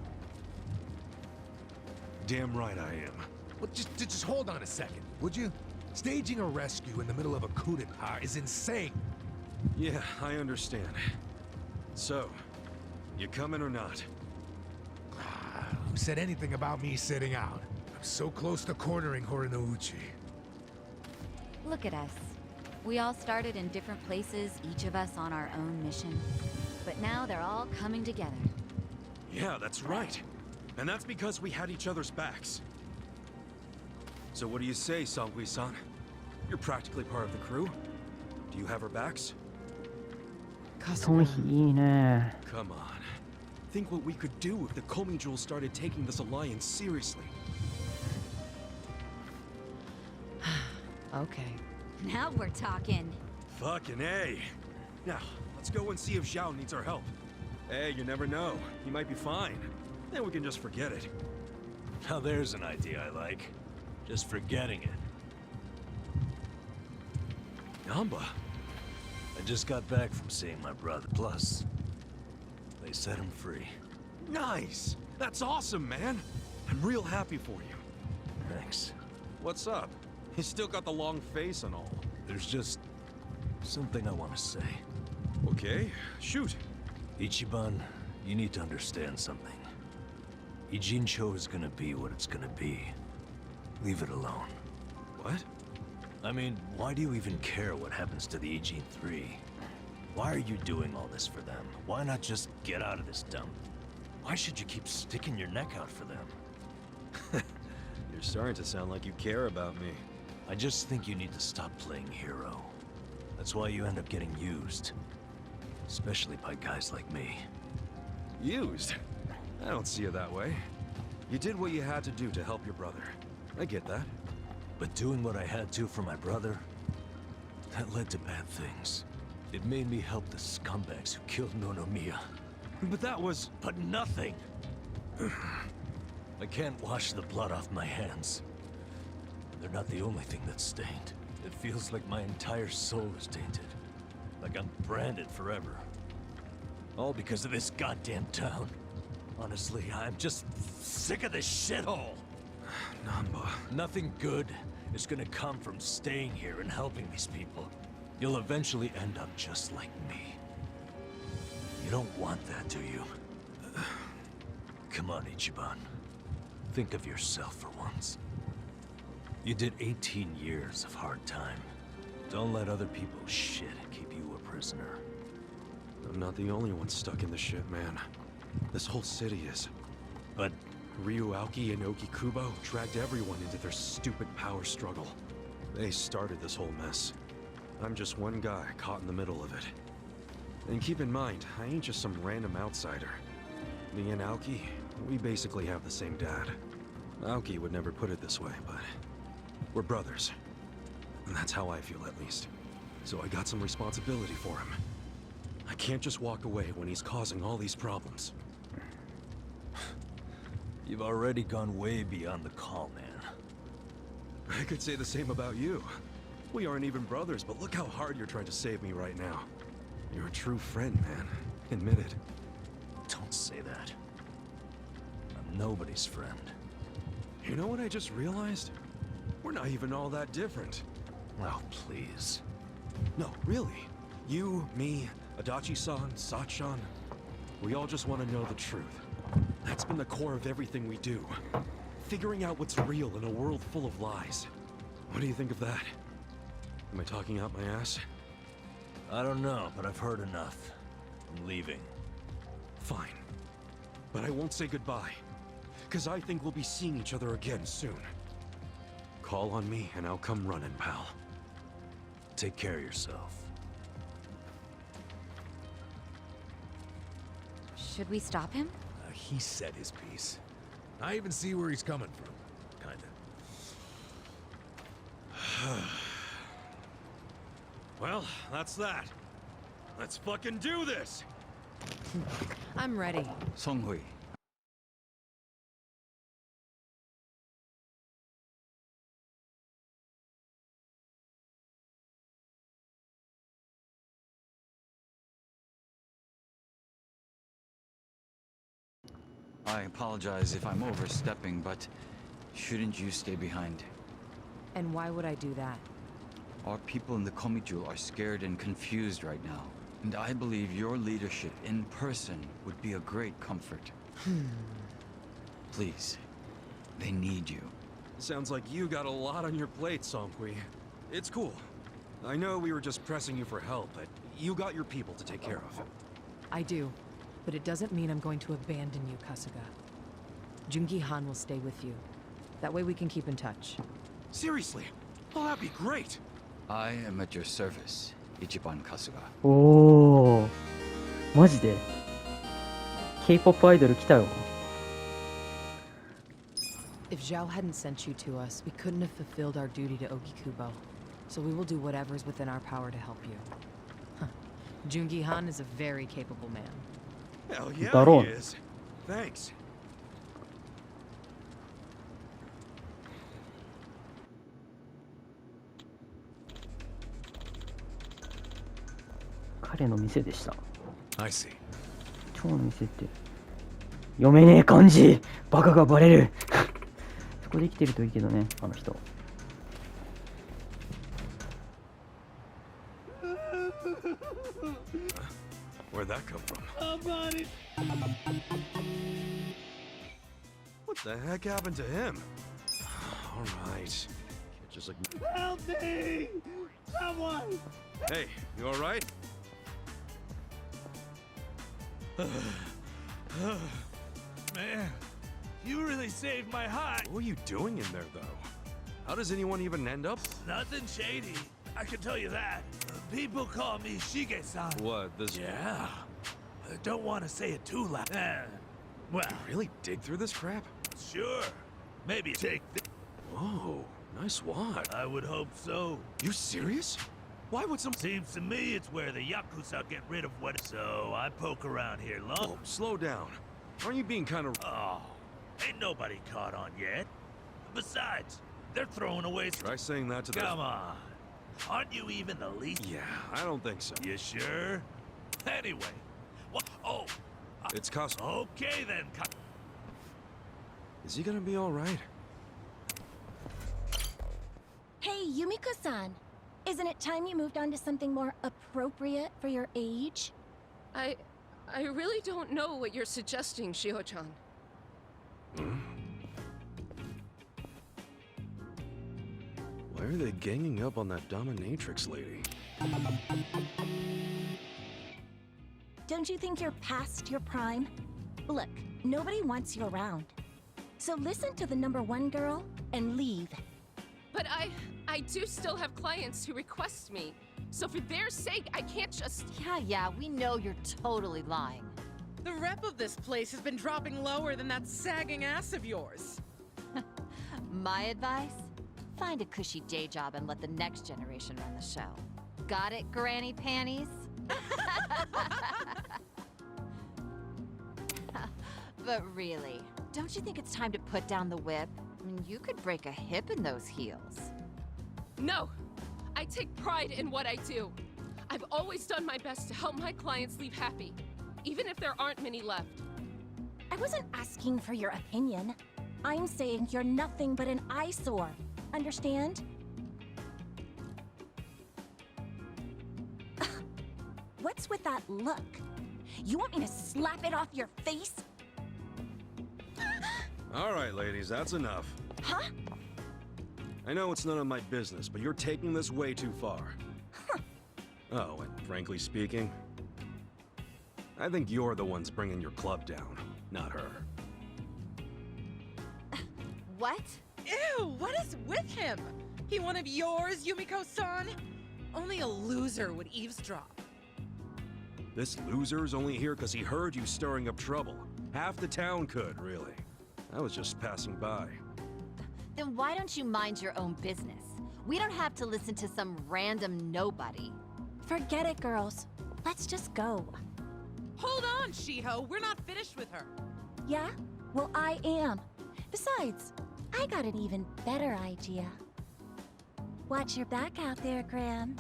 Damn right I am. Well, just hold on a second, would you? Staging a rescue in the middle of a coup d'etat is insane. Yeah, I understand. So, you coming or not? Who said anything about me sitting out? I'm so close to cornering Horinouchi. Look at us. We all started in different places, each of us on our own mission. But now they're all coming together. Yeah, that's right. And that's because we had each other's backs. So what do you say, Songhui-san? You're practically part of the crew. Do you have our backs? 頭皮いいね。 Come on. Think what we could do if the Komi Jewel started taking this alliance seriously. Okay. Now we're talking. Fucking A. Now, let's go and see if Zhao needs our help. Hey, you never know. He might be fine. Then we can just forget it. Now there's an idea I like. Just forgetting it. Namba. I just got back from seeing my brother. Plus, they set him free. Nice! That's awesome, man! I'm real happy for you. Thanks. What's up? You still got the long face and all. There's just something I want to say. Okay, shoot. Ichiban, you need to understand something. Ijincho is gonna be what it's gonna be. Leave it alone. What? I mean, why do you even care what happens to the Ijin 3? Why are you doing all this for them? Why not just get out of this dump? Why should you keep sticking your neck out for them? You're starting to sound like you care about me. I just think you need to stop playing hero. That's why you end up getting used. Especially by guys like me. Used? I don't see it that way. You did what you had to do to help your brother. I get that. But doing what I had to for my brother, that led to bad things. It made me help the scumbags who killed Nonomiya. But that was... But nothing! I can't wash the blood off my hands. And they're not the only thing that's stained. It feels like my entire soul is tainted. Like I'm branded forever. All because of this goddamn town. Honestly, I'm just sick of this shithole! Namba... Nothing good is gonna come from staying here and helping these people. You'll eventually end up just like me. You don't want that, do you? Come on, Ichiban. Think of yourself for once. You did 18 years of hard time. Don't let other people's shit keep you a prisoner. I'm not the only one stuck in the shit, man. This whole city is. But Ryu Aoki and Oki Kubo dragged everyone into their stupid power struggle. They started this whole mess. I'm just one guy caught in the middle of it. And keep in mind, I ain't just some random outsider. Me and Aoki, we basically have the same dad. Aoki would never put it this way, but we're brothers. And that's how I feel, at least. So I got some responsibility for him. I can't just walk away when he's causing all these problems. you've already gone way beyond the call, man. I could say the same about you. We aren't even brothers, but look how hard you're trying to save me right now. You're a true friend, man. Admit it. Don't say that. I'm nobody's friend. You know what I just realized? We're not even all that different. Oh, please. No, really. You, me, Adachi-san, Sachan. We all just want to know the truth. That's been the core of everything we do. Figuring out what's real in a world full of lies. What do you think of that? Am I talking out my ass? I don't know, but I've heard enough. I'm leaving. Fine. But I won't say goodbye. Because I think we'll be seeing each other again soon. Call on me and I'll come running, pal. Take care of yourself. Should we stop him? He said his piece. I even see where he's coming from. Kinda. Well, that's that. Let's fucking do this! I'm ready. Songhui. I apologize if I'm overstepping, but shouldn't you stay behind? And why would I do that? Our people in the Komijul are scared and confused right now. And I believe your leadership in person would be a great comfort. Please, they need you. Sounds like you got a lot on your plate, Songhui. It's cool. I know we were just pressing you for help, but you got your people to take care of. I do, but it doesn't mean I'm going to abandon you, Kasuga. Jungi Han will stay with you. That way we can keep in touch. Seriously? Oh, that'd be great! I am at your service, Ichiban Kasuga. おー、マジで K-POP アイドル来たよ。If Zhao hadn't sent you to us, we couldn't have fulfilled our duty to Ogikubo. So we will do whatever's within our power to help you. Huh. Jungi Han is a very capable man. Hell yeah, Daron. he is. Thanks. 彼の店でした。 I see. 蝶の店って読めねえ漢字、バカがバレる。そこで生きてるといいけどね、あの人。Where'd that come from? What the heck happened to him? Alright. Just like... Help me! Someone! Hey, you alright? Man, you really saved my hide. What are you doing in there, though? How does anyone even end up? Nothing shady. I can tell you that. People call me Shige-san. What, this... Yeah. I don't want to say it too loud. Well, Really dig through this crap? sure. Maybe take this. Whoa, nice watch. I would hope so. You serious? Why would some... Seems to me it's where the Yakuza get rid of what... So I poke around here long. Whoa, slow down. Aren't you being kind of... Oh, ain't nobody caught on yet. Besides, they're throwing away... Try saying that to the... Come on. Aren't you even the least? Yeah, I don't think so. You sure? Anyway. What? Oh. It's Kasu. Okay then. Is he gonna be alright? Hey, Yumiko-san. Isn't it time you moved on to something more appropriate for your age? I really don't know what you're suggesting, Shiho-chan. Why are they ganging up on that dominatrix lady? Don't you think you're past your prime? Look, nobody wants you around. So listen to the #1 girl and leave. But I do still have clients who request me. So for their sake, I can't just... Yeah, we know you're totally lying. The rep of this place has been dropping lower than that sagging ass of yours. My advice? Find a cushy day job and let the next generation run the show. Got it, Granny Panties? But really, don't you think it's time to put down the whip? I mean, you could break a hip in those heels. No! I take pride in what I do. I've always done my best to help my clients leave happy, even if there aren't many left. I wasn't asking for your opinion. I'm saying you're nothing but an eyesore. Understand? What's with that look? You want me to slap it off your face? All right, ladies, that's enough. Huh? I know it's none of my business, but you're taking this way too far. Oh, and frankly speaking, I think you're the ones bringing your club down, not her. What? Ew, what is with him? He one of yours, Yumiko-san? Only a loser would eavesdrop. This loser's only here because he heard you stirring up trouble. Half the town could, really. I was just passing by. Then why don't you mind your own business? We don't have to listen to some random nobody. Forget it, girls. Let's just go. Hold on, Shiho. We're not finished with her. Yeah? Well, I am. Besides, I got an even better idea. Watch your back out there, Grams.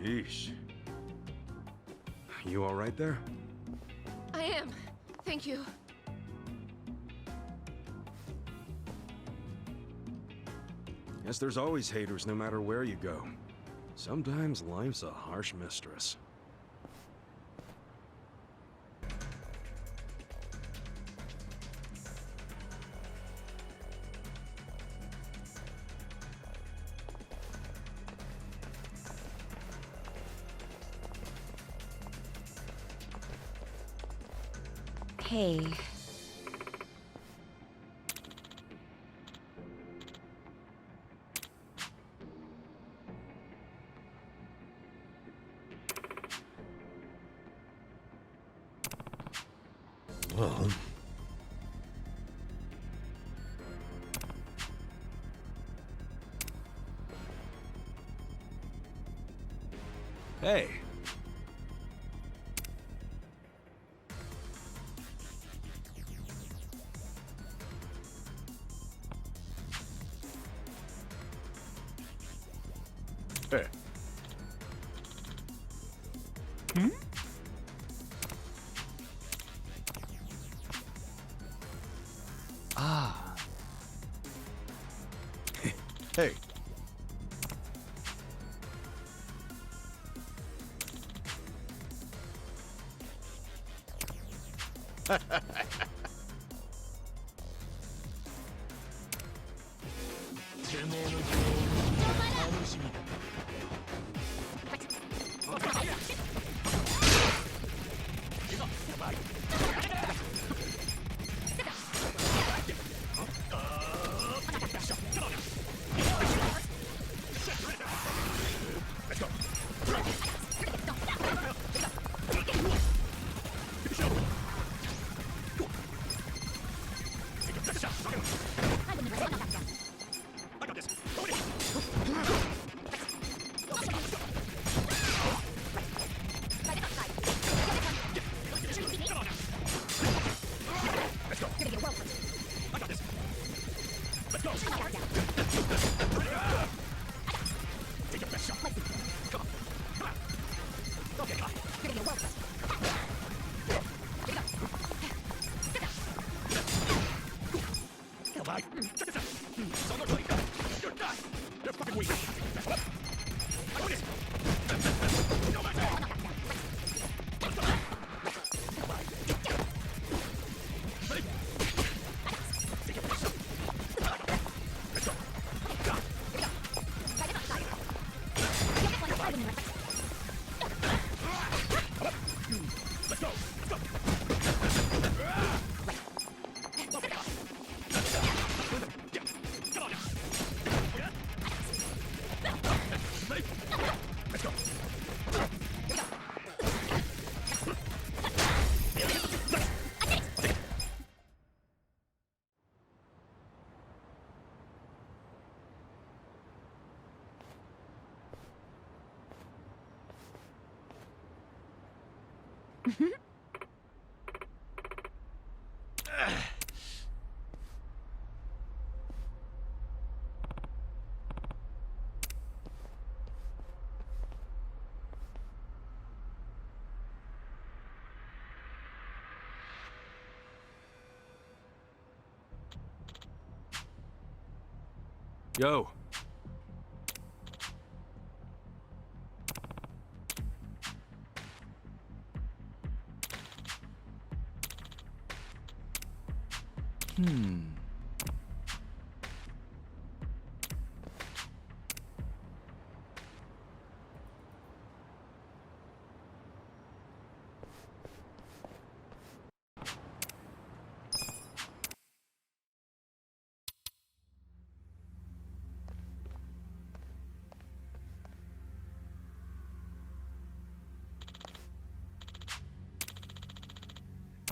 Yeesh. You all right there? I am. Thank you. Guess there's always haters no matter where you go. Sometimes life's a harsh mistress. Hey. Well... Hey! Hey. Hmm? Ah. Hey. Yo.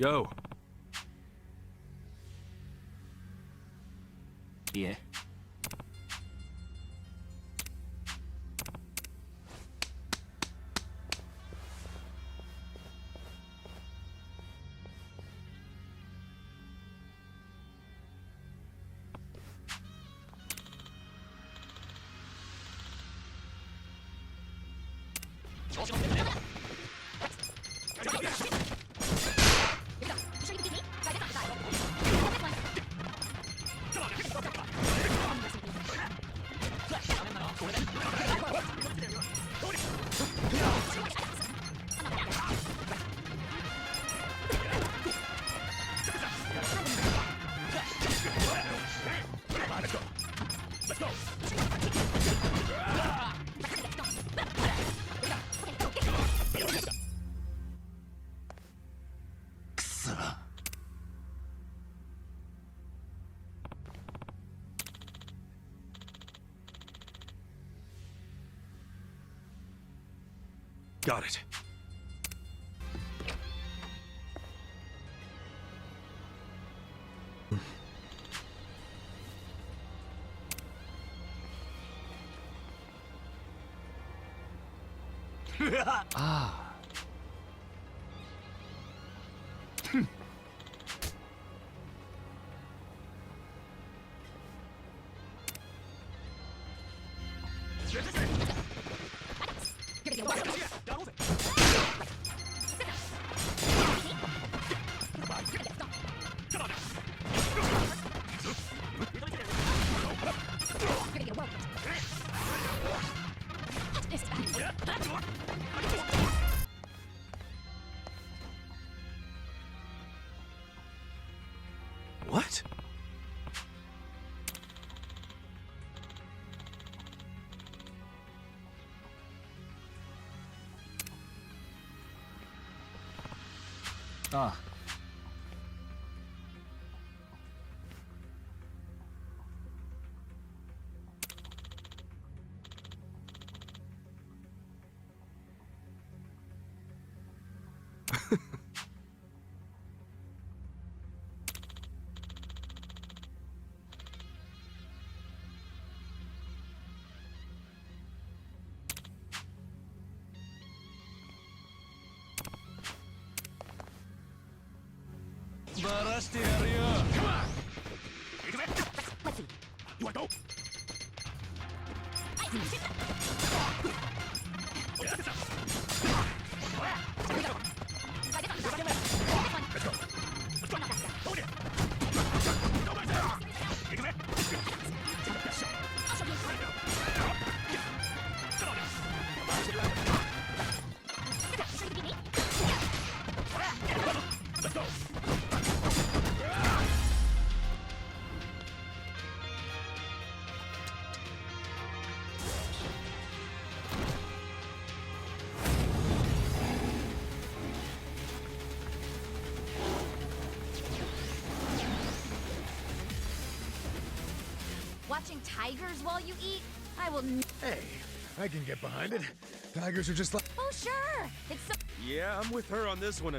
Yo. いえ。Got it. Ah. What? Ah. Come on! Let's see. You want to go? Watching tigers while you eat? I will. Hey, I can get behind it. Tigers are just like. Oh, sure. It's so. Yeah, I'm with her on this one.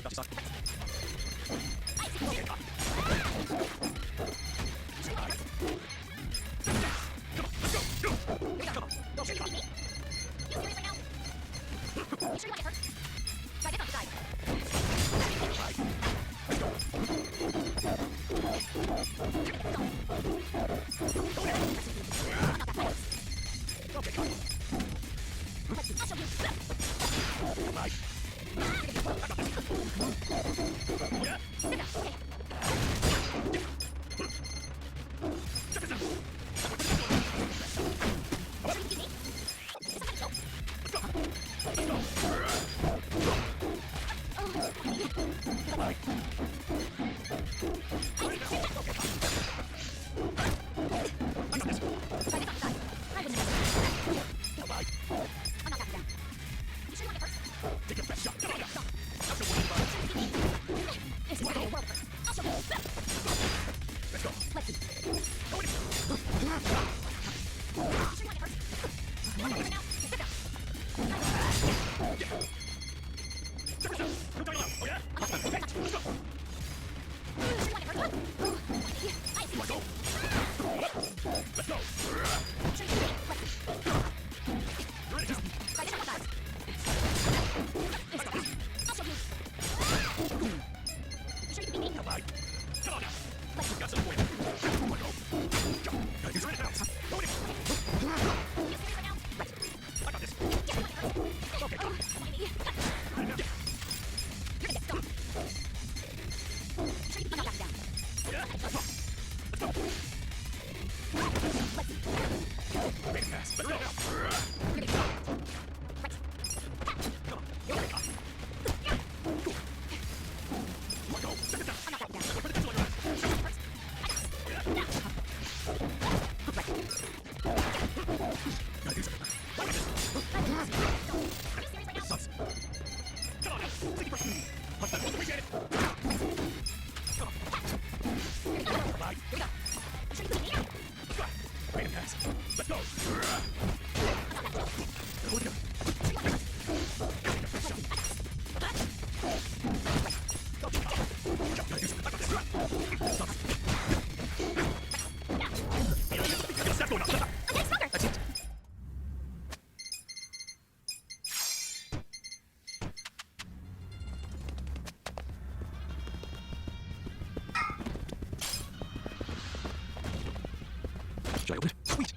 Sweet.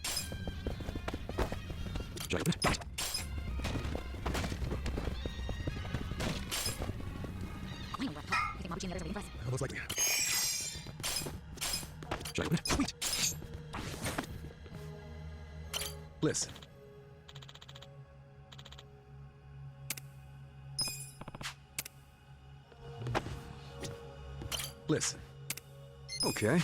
Looks like Sweet. Listen. Listen. Okay.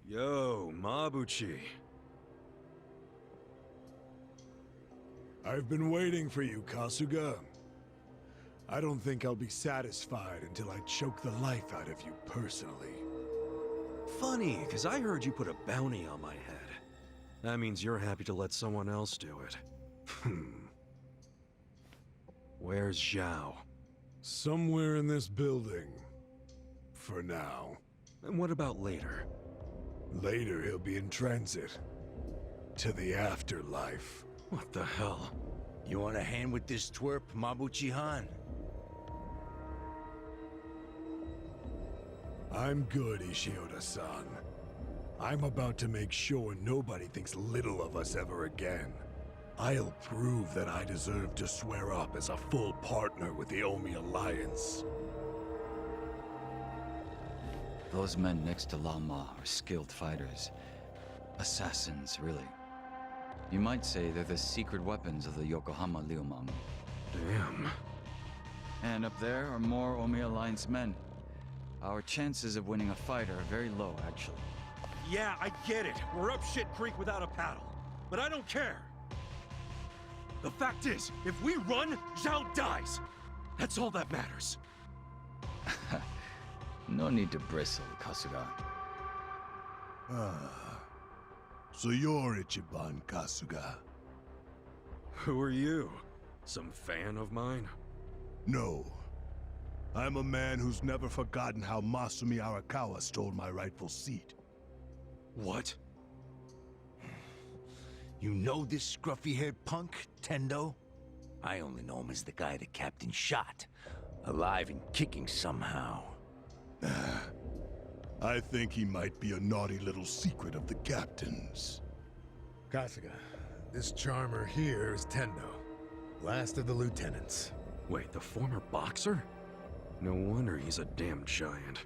Yo, Mabuchi. I've been waiting for you, Kasuga. I don't think I'll be satisfied until I choke the life out of you personally. Funny, because I heard you put a bounty on my head. That means you're happy to let someone else do it. Where's Zhao? Somewhere in this building. For now. And what about later? Later he'll be in transit. To the afterlife. What the hell? You want a hand with this twerp, Mabuchi-han? I'm good, Ishioda-san. I'm about to make sure nobody thinks little of us ever again. I'll prove that I deserve to swear up as a full partner with the Omi Alliance. Those men next to Lama are skilled fighters. Assassins, really. You might say they're the secret weapons of the Yokohama Liumang. Damn. And up there are more Omi Alliance men. Our chances of winning a fight are very low, actually. Yeah, I get it. We're up shit creek without a paddle. But I don't care. The fact is, if we run, Zhao dies. That's all that matters. No need to bristle, Kasuga. So you're Ichiban Kasuga? Who are you? Some fan of mine? No. I'm a man who's never forgotten how Masumi Arakawa stole my rightful seat. What? You know this scruffy-haired punk, Tendo? I only know him as the guy the captain shot. Alive and kicking somehow. I think he might be a naughty little secret of the captain's. Kasuga, this charmer here is Tendo, last of the lieutenants. Wait, the former boxer? No wonder he's a damn giant.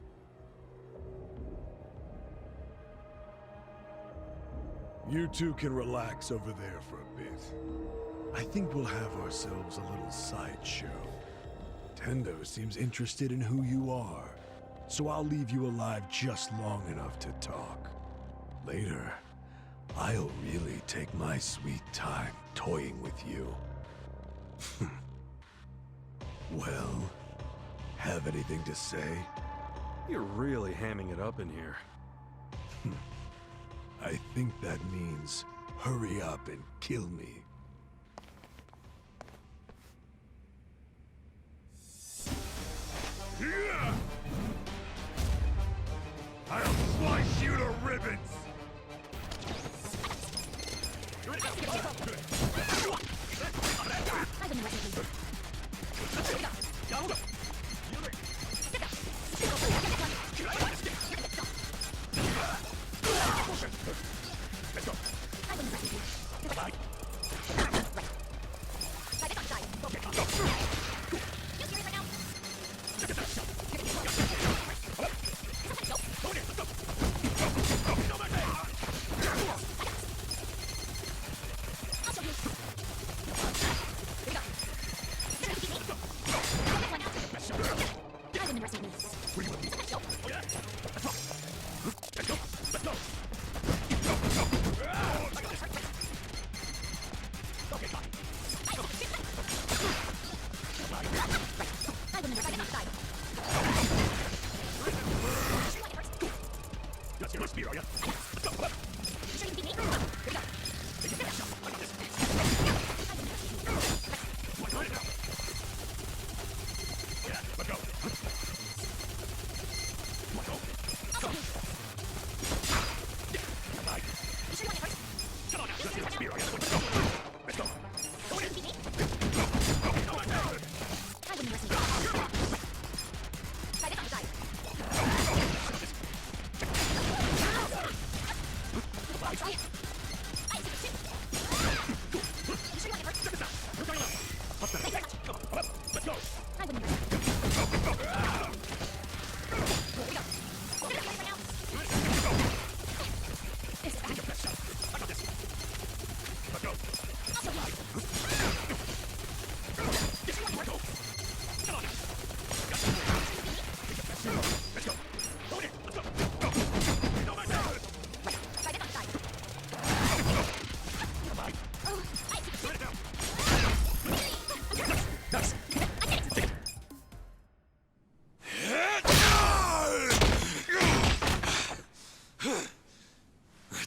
You two can relax over there for a bit. I think we'll have ourselves a little sideshow. Tendo seems interested in who you are, so I'll leave you alive just long enough to talk. Later, I'll really take my sweet time toying with you. Well, have anything to say? You're really hamming it up in here. I think that means hurry up and kill me. Yeah! I'll slice you to ribbons!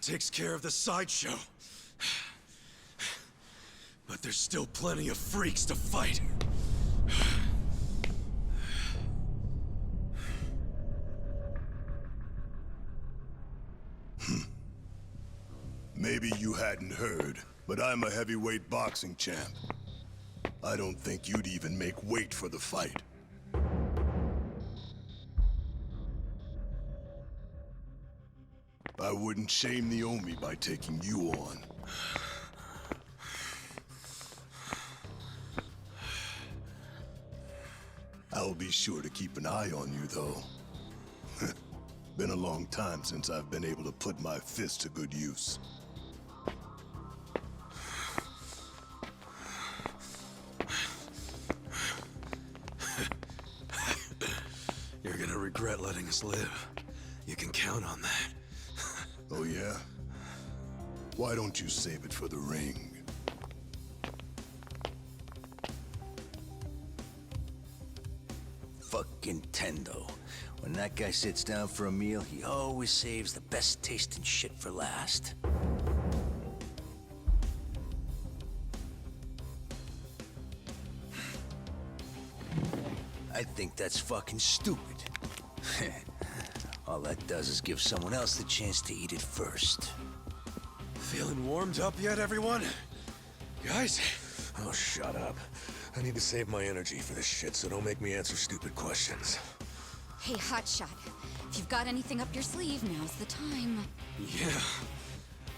Takes care of the sideshow. But there's still plenty of freaks to fight. Maybe you hadn't heard, but I'm a heavyweight boxing champ. I don't think you'd even make weight for the fight. I wouldn't shame the Omi by taking you on. I'll be sure to keep an eye on you, though. Been a long time since I've been able to put my fist to good use. You're gonna regret letting us live. You can count on that. Oh, yeah? Why don't you save it for the ring? Fucking Tendo. When that guy sits down for a meal, he always saves the best tasting shit for last. I think that's fucking stupid. All that does is give someone else the chance to eat it first. Feeling warmed up yet, everyone? Guys? Oh, shut up. I need to save my energy for this shit, so don't make me answer stupid questions. Hey, Hotshot. If you've got anything up your sleeve, now's the time. Yeah.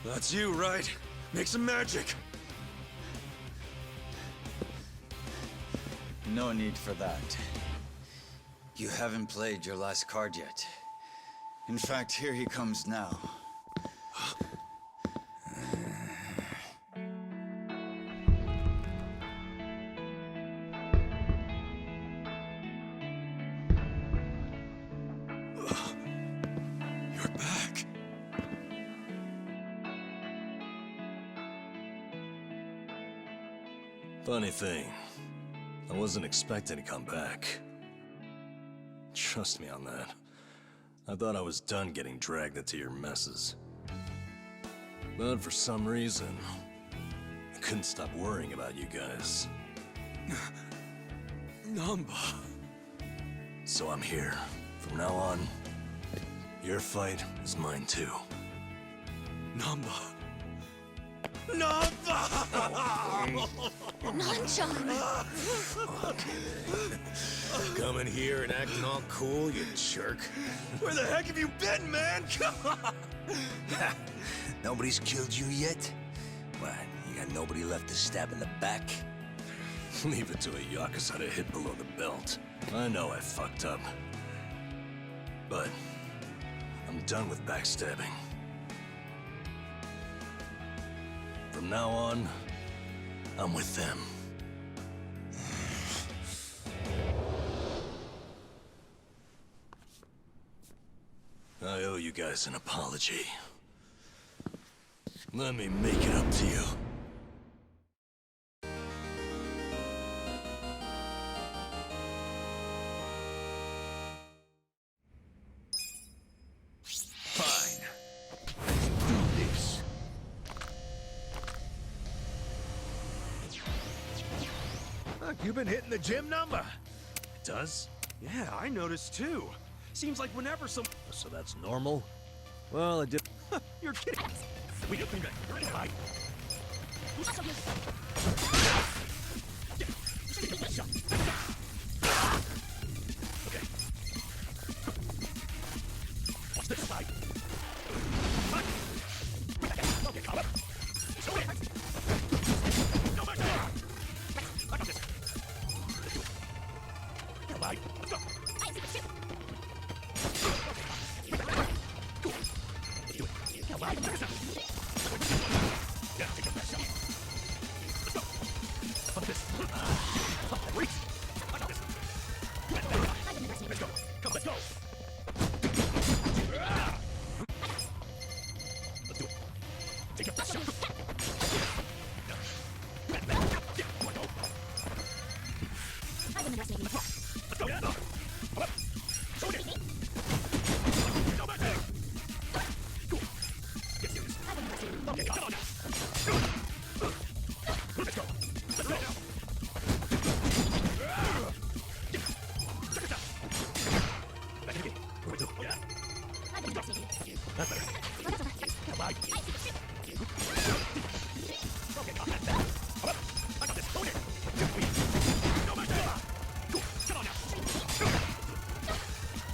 That's you, right? Make some magic. No need for that. You haven't played your last card yet. In fact, here he comes now. You're back. Funny thing, I wasn't expecting to come back. Trust me on that. I thought I was done getting dragged into your messes. But for some reason, I couldn't stop worrying about you guys. Namba. So I'm here. From now on, your fight is mine too. Namba. Namba! Nanchan! Coming here and acting all cool, you jerk. Where the heck have you been, man? Come on! Nobody's killed you yet? What, you got nobody left to stab in the back? Leave it to a Yakuza to hit below the belt. I know I fucked up. But I'm done with backstabbing. From now on, I'm with them. I owe you guys an apology. Let me make it up to you. Fine. you've been hitting the gym number. It does? Yeah, I noticed too. Seems like whenever some... So that's normal? Well, it did... You're kidding. We don't think that... Hi. Okay. Watch this side. Okay, calm up. Show it. Go back there. I got this. Let's do it. Come on, let's go. Let's do it. Come on, check this out. Yeah, take a best shot. Let's go. Fuck this. Reach. I got this. Let's go. Come, let's go. Let's do it. Take a best shot. Let's go. Come up. Show it. Go back there. Cool. Get serious. Okay, come on now. Let's go. Let's go. Check this out. Back in the game. What do we do? Yeah. Let's go. That's better. Come on. Okay, come on. Come up. I got this. Go in. Go back there. Cool. Come on now.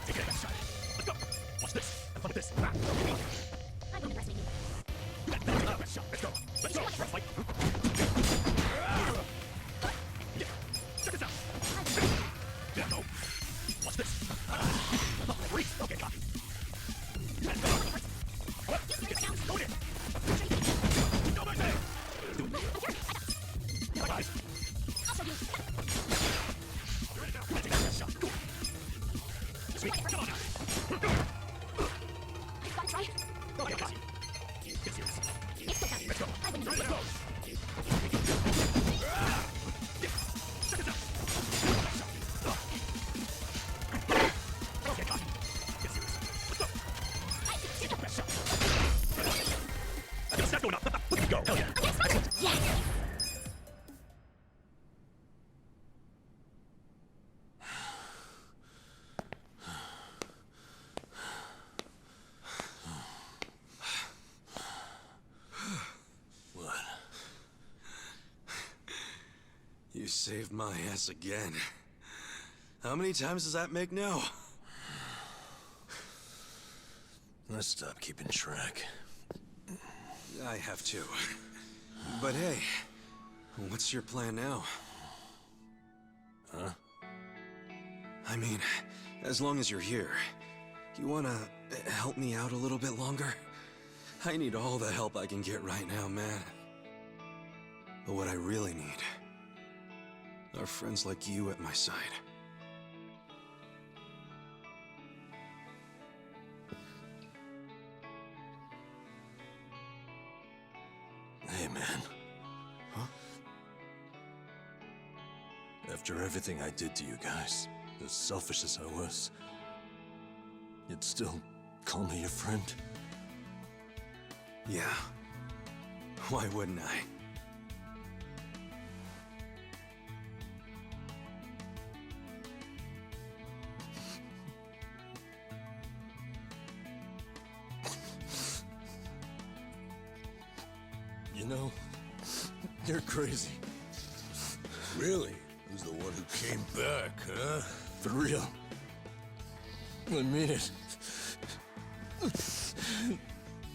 Take it back shot. Let's go. Watch this. Have fun with this. Ah, go get me. Let's go. Let's go. Let's fight. Yeah. Check this out. Yeah, go. Watch this. Reach. Okay, copy. Let's go. Come on. Go in. Go back there. Do it. Bye, guys. You're ready now. Let's take that shot. Cool. Sweet. Come on now. Okay, copy. Get serious. Let's go. Let's go. Check this out. Okay, copy. Get serious. Let's go. Take the best shot. I got a snap going up. Let's go. Hell yeah. Yes! What? You saved my ass again. How many times does that make now? Let's stop keeping track. I have to. But hey, what's your plan now? Huh? I mean, as long as you're here, you wanna help me out a little bit longer? I need all the help I can get right now, man. But what I really need are friends like you at my side. Hey, man. Huh? After everything I did to you guys, as selfish as I was, you'd still call me your friend? Yeah. Why wouldn't I? You know, you're crazy. Really? Who's the one who came back, huh? For real. I mean it.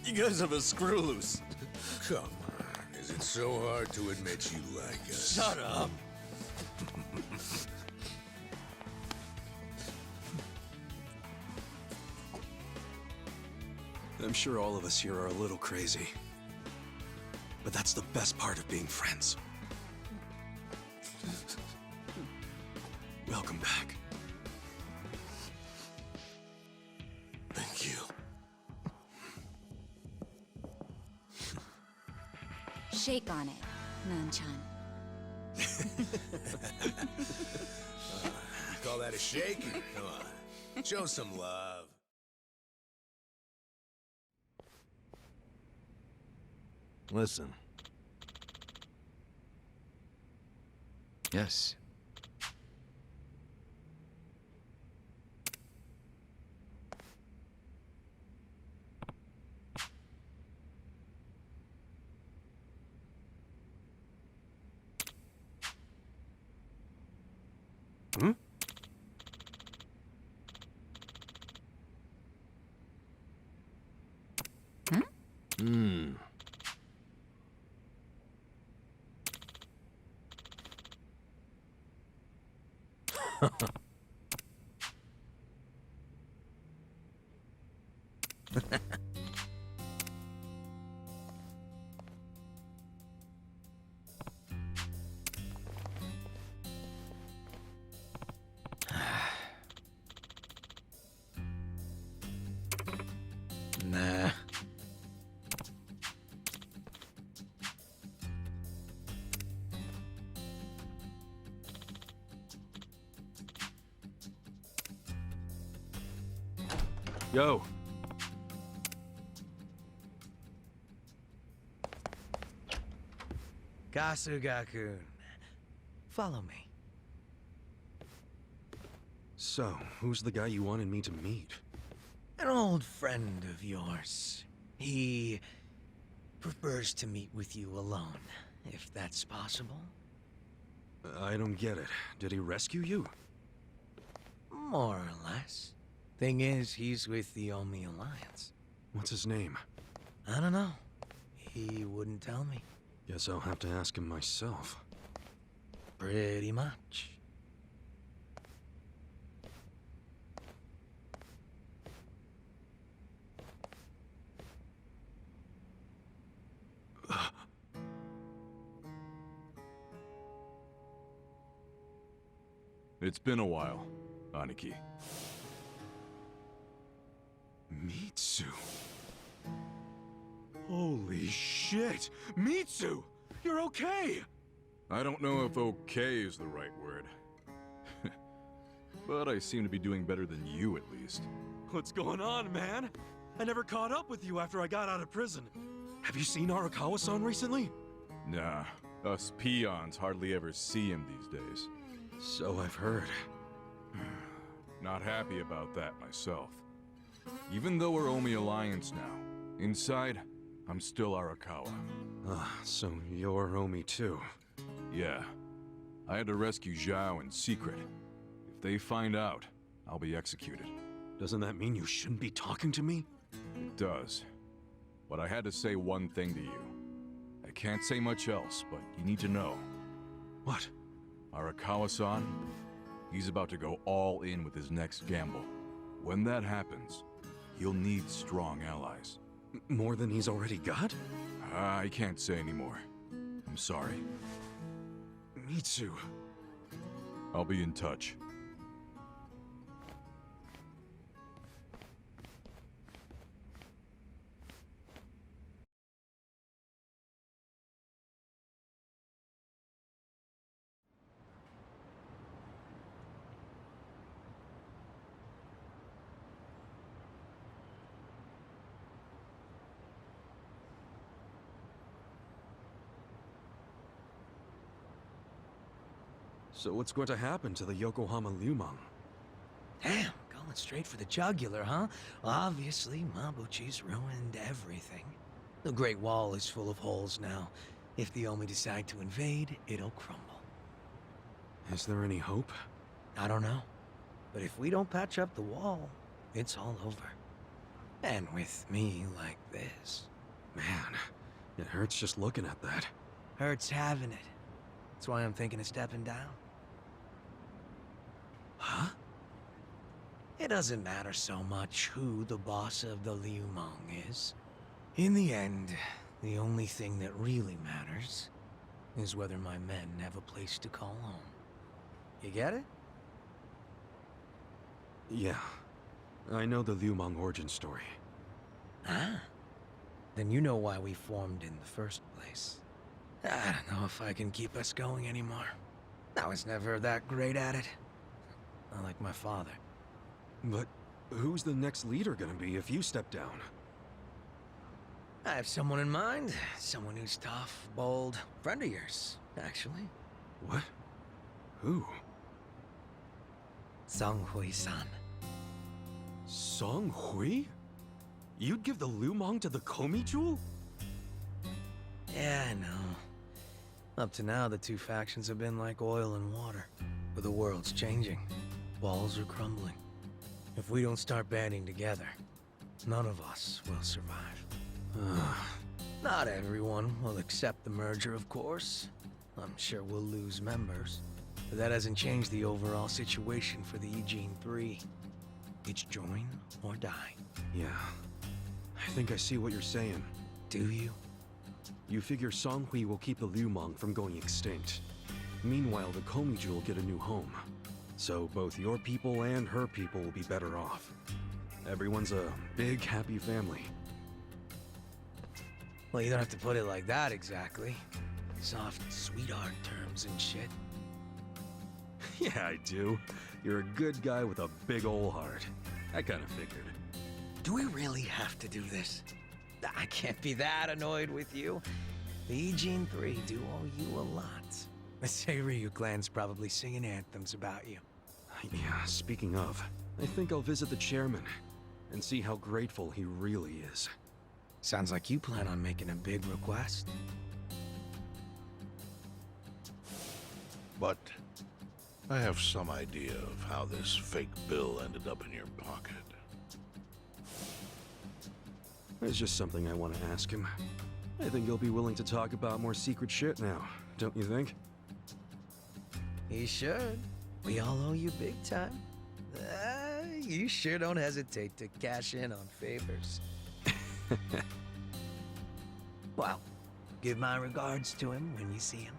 You guys have a screw loose. Come on. Is it so hard to admit you like us? Shut up! I'm sure all of us here are a little crazy. But that's the best part of being friends. Welcome back. Thank you. Shake on it, Nan-chan. Call that a shake? Come on. Show some love. Listen. Yes, Nah. Yo. Kasuga-kun. Follow me. So, who's the guy you wanted me to meet? An old friend of yours. He prefers to meet with you alone, if that's possible. I don't get it. Did he rescue you? More or less. Thing is, he's with the Omi Alliance. What's his name? I don't know. He wouldn't tell me. Guess I'll have to ask him myself. Pretty much. It's been a while, Aniki. Mitsu. Holy shit! Mitsu! You're okay! I don't know if okay is the right word. But I seem to be doing better than you, at least. What's going on, man? I never caught up with you after I got out of prison. Have you seen Arakawa-san recently? Nah, us peons hardly ever see him these days. So I've heard. Not happy about that myself. Even though we're Omi Alliance now, inside, I'm still Arakawa. So you're Omi too. Yeah. I had to rescue Zhao in secret. If they find out, I'll be executed. Doesn't that mean you shouldn't be talking to me? It does. But I had to say one thing to you. I can't say much else, but you need to know. What? Arakawa-san, he's about to go all in with his next gamble. When that happens, he'll need strong allies. More than he's already got? I can't say anymore. I'm sorry. Mitsu. I'll be in touch. So what's going to happen to the Yokohama Lumang? Damn, going straight for the jugular, huh? Well, obviously, Mabuchi's ruined everything. The Great Wall is full of holes now. If the Omi decide to invade, it'll crumble. Is there any hope? I don't know. But if we don't patch up the wall, it's all over. And with me like this. Man, it hurts just looking at that. Hurts having it. That's why I'm thinking of stepping down. Huh? It doesn't matter so much who the boss of the Liumang is. In the end, the only thing that really matters is whether my men have a place to call home. You get it? Yeah. I know the Lumang origin story. Ah. Then you know why we formed in the first place. I don't know if I can keep us going anymore. I was never that great at it. Not like my father. But who's the next leader gonna be if you step down? I have someone in mind. Someone who's tough, bold. Friend of yours, actually. What? Who? Song Hui-san. Song Hui? You'd give the Lumang to the Komi Jewel? Yeah, I know. Up to now, the two factions have been like oil and water. But the world's changing. Walls are crumbling. If we don't start banding together, none of us will survive. Not everyone will accept the merger, of course. I'm sure we'll lose members. But that hasn't changed the overall situation for the Eugene 3. It's join or die. Yeah. I think I see what you're saying. Do you? You figure Songhui will keep the Liu from going extinct. Meanwhile, the Komiju will get a new home. So both your people and her people will be better off. Everyone's a big, happy family. Well, you don't have to put it like that exactly. Soft sweetheart terms and shit. Yeah, I do. You're a good guy with a big ol' heart. I kind of figured. Do we really have to do this? I can't be that annoyed with you. The Gene 3 do owe you a lot. The Seiryu clan's probably singing anthems about you. Yeah, speaking of, I think I'll visit the chairman and see how grateful he really is. Sounds like you plan on making a big request. But I have some idea of how this fake bill ended up in your pocket. There's just something I want to ask him. I think he'll be willing to talk about more secret shit now, don't you think? He should. We all owe you big time. You sure don't hesitate to cash in on favors. Well, give my regards to him when you see him.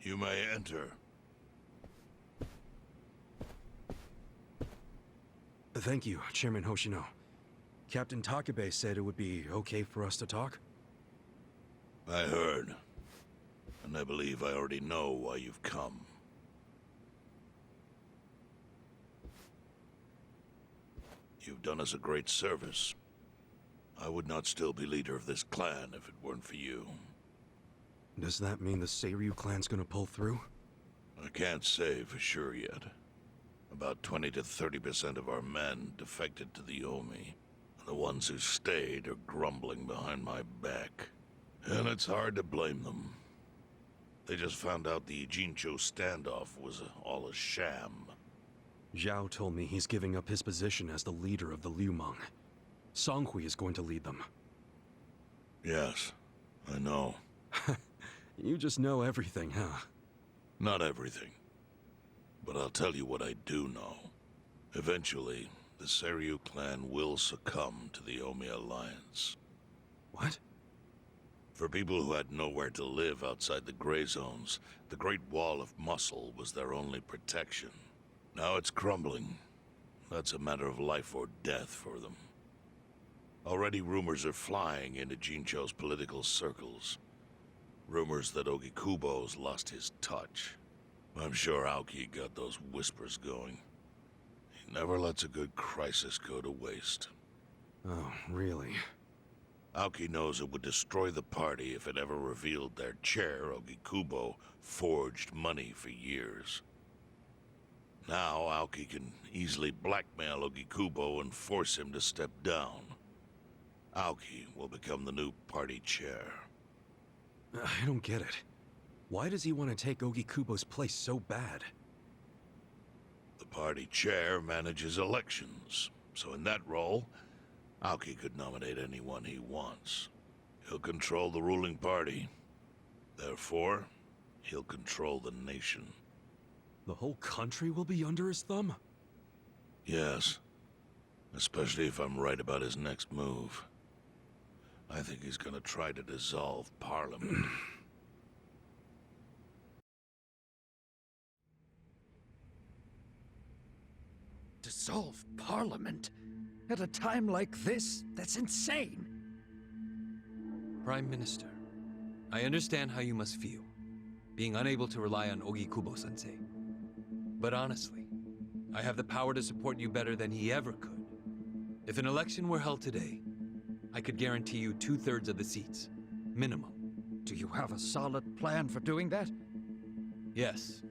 You may enter. Thank you, Chairman Hoshino. Captain Takabe said it would be okay for us to talk? I heard. And I believe I already know why you've come. You've done us a great service. I would not still be leader of this clan if it weren't for you. Does that mean the Seiryu clan's gonna pull through? I can't say for sure yet. About 20 to 30% of our men defected to the Omi. The ones who stayed are grumbling behind my back. And it's hard to blame them. They just found out the Jincho standoff was all a sham. Zhao told me he's giving up his position as the leader of the Liumang. Songhui is going to lead them. Yes, I know. You just know everything, huh? Not everything. But I'll tell you what I do know. Eventually, the Seiryu clan will succumb to the Omi Alliance. What? For people who had nowhere to live outside the gray zones, the Great Wall of Muscle was their only protection. Now it's crumbling. That's a matter of life or death for them. Already rumors are flying into Jincho's political circles. Rumors that Ogikubo's lost his touch. I'm sure Aoki got those whispers going. He never lets a good crisis go to waste. Oh, really? Aoki knows it would destroy the party if it ever revealed their chair, Ogikubo, forged money for years. Now Aoki can easily blackmail Ogikubo and force him to step down. Aoki will become the new party chair. I don't get it. Why does he want to take Ogikubo's place so bad? The party chair manages elections, so in that role, Aoki could nominate anyone he wants. He'll control the ruling party. Therefore, he'll control the nation. The whole country will be under his thumb? Yes. Especially if I'm right about his next move. I think he's gonna try to dissolve Parliament. Dissolve Parliament? At a time like this? That's insane! Prime Minister, I understand how you must feel, being unable to rely on Ogikubo-sensei. But honestly, I have the power to support you better than he ever could. If an election were held today, I could guarantee you 2/3 of the seats, minimum. Do you have a solid plan for doing that? Yes.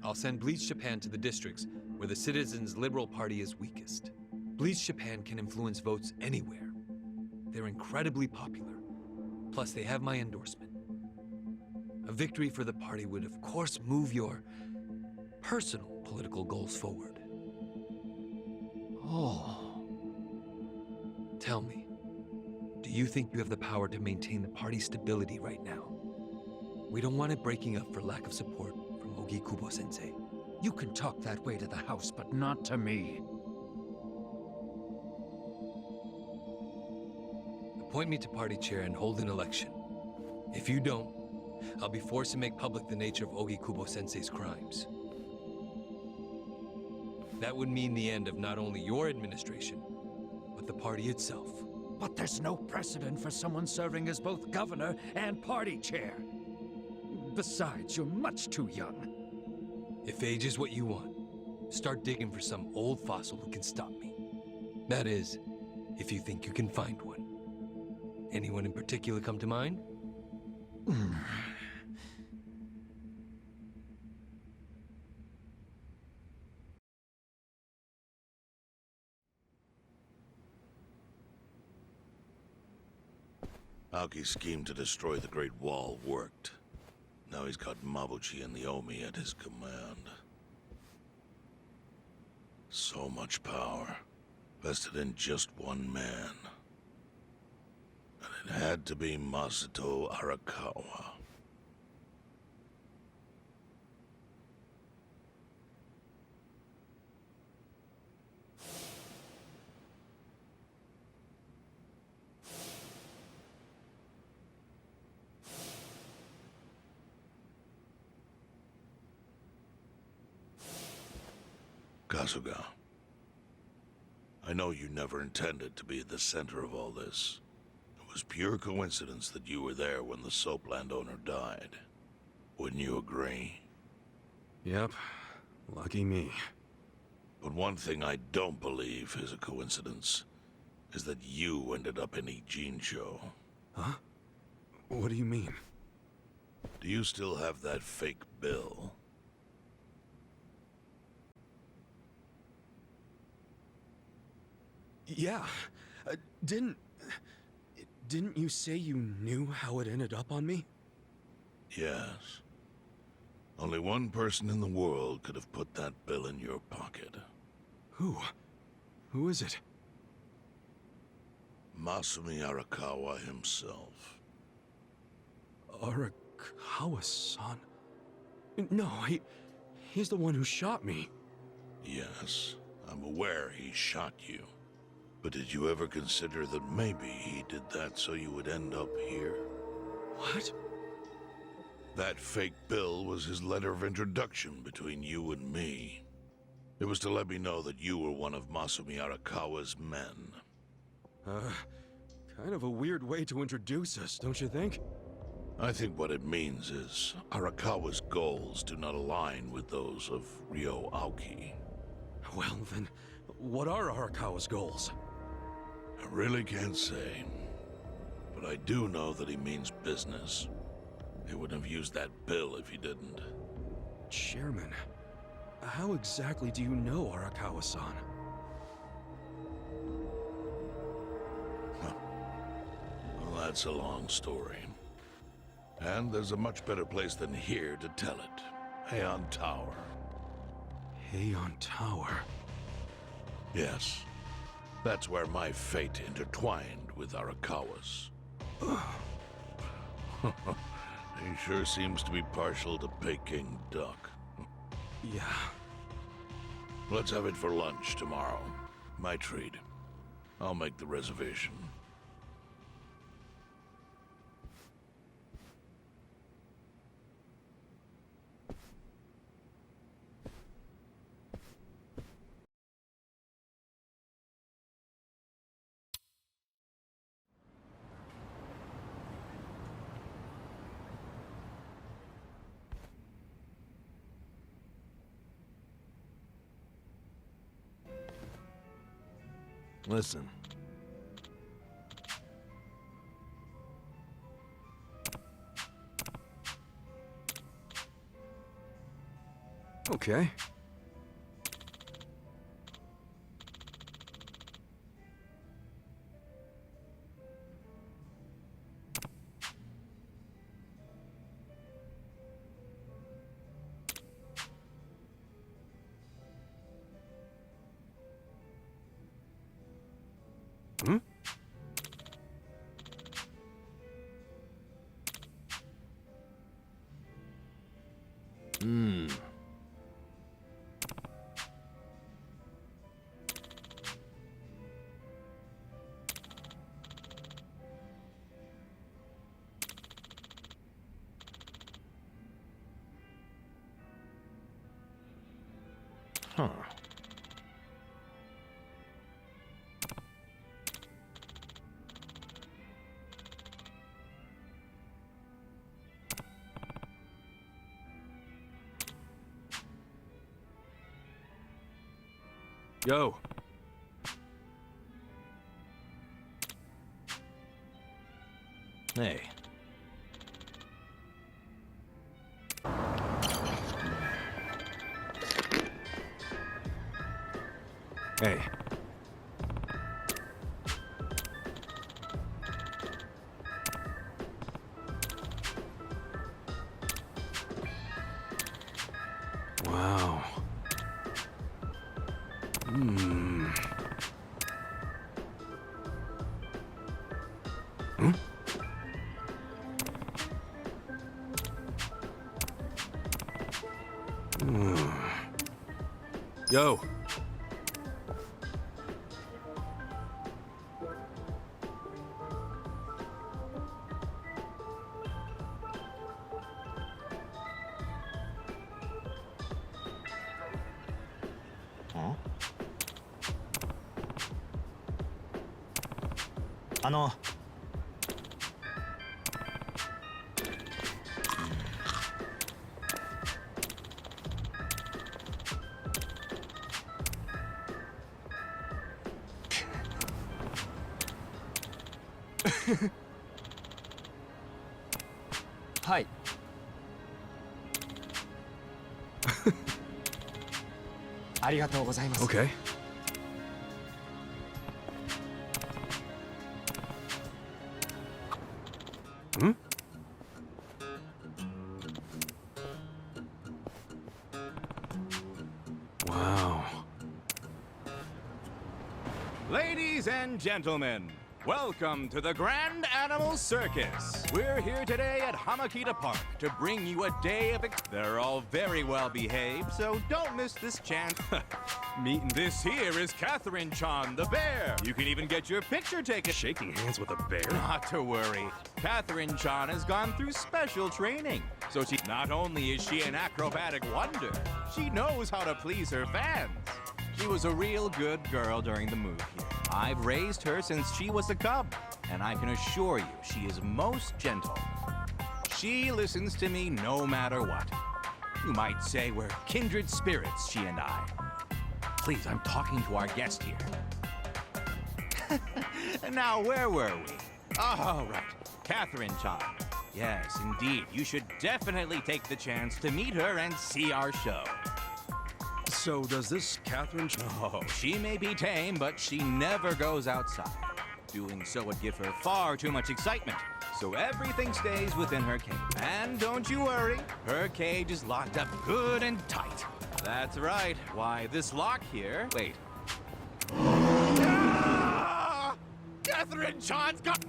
I'll send Bleach Japan to the districts where the Citizens' Liberal Party is weakest. Bleach Japan can influence votes anywhere. They're incredibly popular. Plus, they have my endorsement. A victory for the party would, of course, move your personal political goals forward. Oh. Tell me, do you think you have the power to maintain the party's stability right now? We don't want it breaking up for lack of support from Ogikubo-sensei. You can talk that way to the house, but not to me. Appoint me to party chair and hold an election. If you don't, I'll be forced to make public the nature of Ogikubo-sensei's crimes. That would mean the end of not only your administration, but the party itself. But there's no precedent for someone serving as both governor and party chair. Besides, you're much too young. If age is what you want, start digging for some old fossil who can stop me. That is, if you think you can find one. Anyone in particular come to mind? Aoki's scheme to destroy the Great Wall worked. Now he's got Mabuchi and the Omi at his command. So much power, vested in just one man. And it had to be Masato Arakawa. Kasuga, I know you never intended to be at the center of all this. It was pure coincidence that you were there when the soap landowner died. Wouldn't you agree? Yep. Lucky me. But one thing I don't believe is a coincidence, is that you ended up in Ijincho. Huh? What do you mean? Do you still have that fake bill? Yeah. Didn't you say you knew how it ended up on me? Yes. Only one person in the world could have put that bill in your pocket. Who? Who is it? Masumi Arakawa himself. Arakawa-san? No, he's the one who shot me. Yes, I'm aware he shot you. But did you ever consider that maybe he did that so you would end up here? What? That fake bill was his letter of introduction between you and me. It was to let me know that you were one of Masumi Arakawa's men. Kind of a weird way to introduce us, don't you think? I think what it means is Arakawa's goals do not align with those of Ryo Aoki. Well then, what are Arakawa's goals? I really can't say. But I do know that he means business. He wouldn't have used that bill if he didn't. Chairman, how exactly do you know Arakawa-san? Well, that's a long story. And there's a much better place than here to tell it. Heian Tower. Heian Tower? Yes. That's where my fate intertwined with Arakawa's. He sure seems to be partial to Peking duck. Yeah. Let's have it for lunch tomorrow. My treat. I'll make the reservation. Listen. Okay. Yo. Hey. Hey. Wow. Hmm. Hmm? Yo. Huh? はい。ありがとうございます。 Okay. Hmm? Wow. Ladies and gentlemen, welcome to the Grand Animal Circus. We're here today at Hamakita Park to bring you a day of They're all very well behaved, so don't miss this chance. Meeting this here is Catherine-chan the bear. You can even get your picture taken. Shaking hands with a bear? Not to worry. Catherine-chan has gone through special training. So not only is she an acrobatic wonder, she knows how to please her fans. She was a real good girl during the move here. I've raised her since she was a cub, and I can assure you she is most gentle. She listens to me no matter what. You might say we're kindred spirits, she and I. Please, I'm talking to our guest here. Now, where were we? Oh, right. Catherine-chan. Yes, indeed. You should definitely take the chance to meet her and see our show. So does this Catherine... Oh, she may be tame, but she never goes outside. Doing so would give her far too much excitement, so everything stays within her cage. And don't you worry, her cage is locked up good and tight. That's right. Why, this lock here... Wait. Ah! Catherine-chan's got...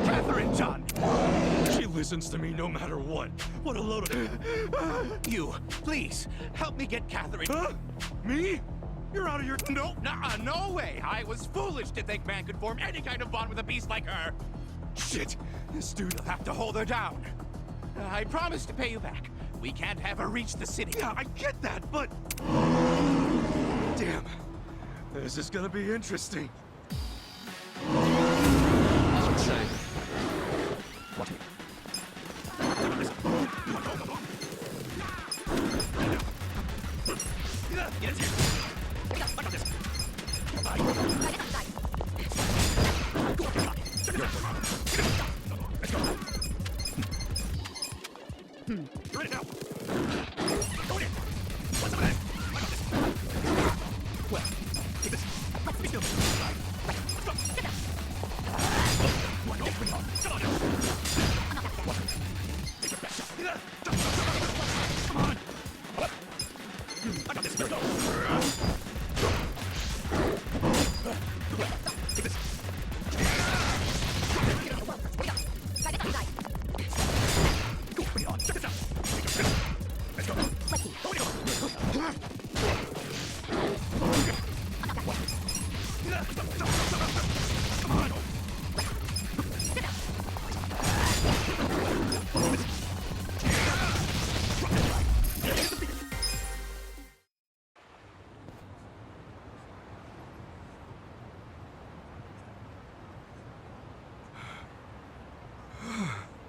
Catherine-chan! She listens to me no matter what. What a load of... You, please, help me get Catherine... Huh? Me? You're out of your... No, no way! I was foolish to think man could form any kind of bond with a beast like her. Shit! This dude will have to hold her down. I promise to pay you back. We can't have her reach the city. Yeah, I get that, but... Damn. This is gonna be interesting. I would say... What?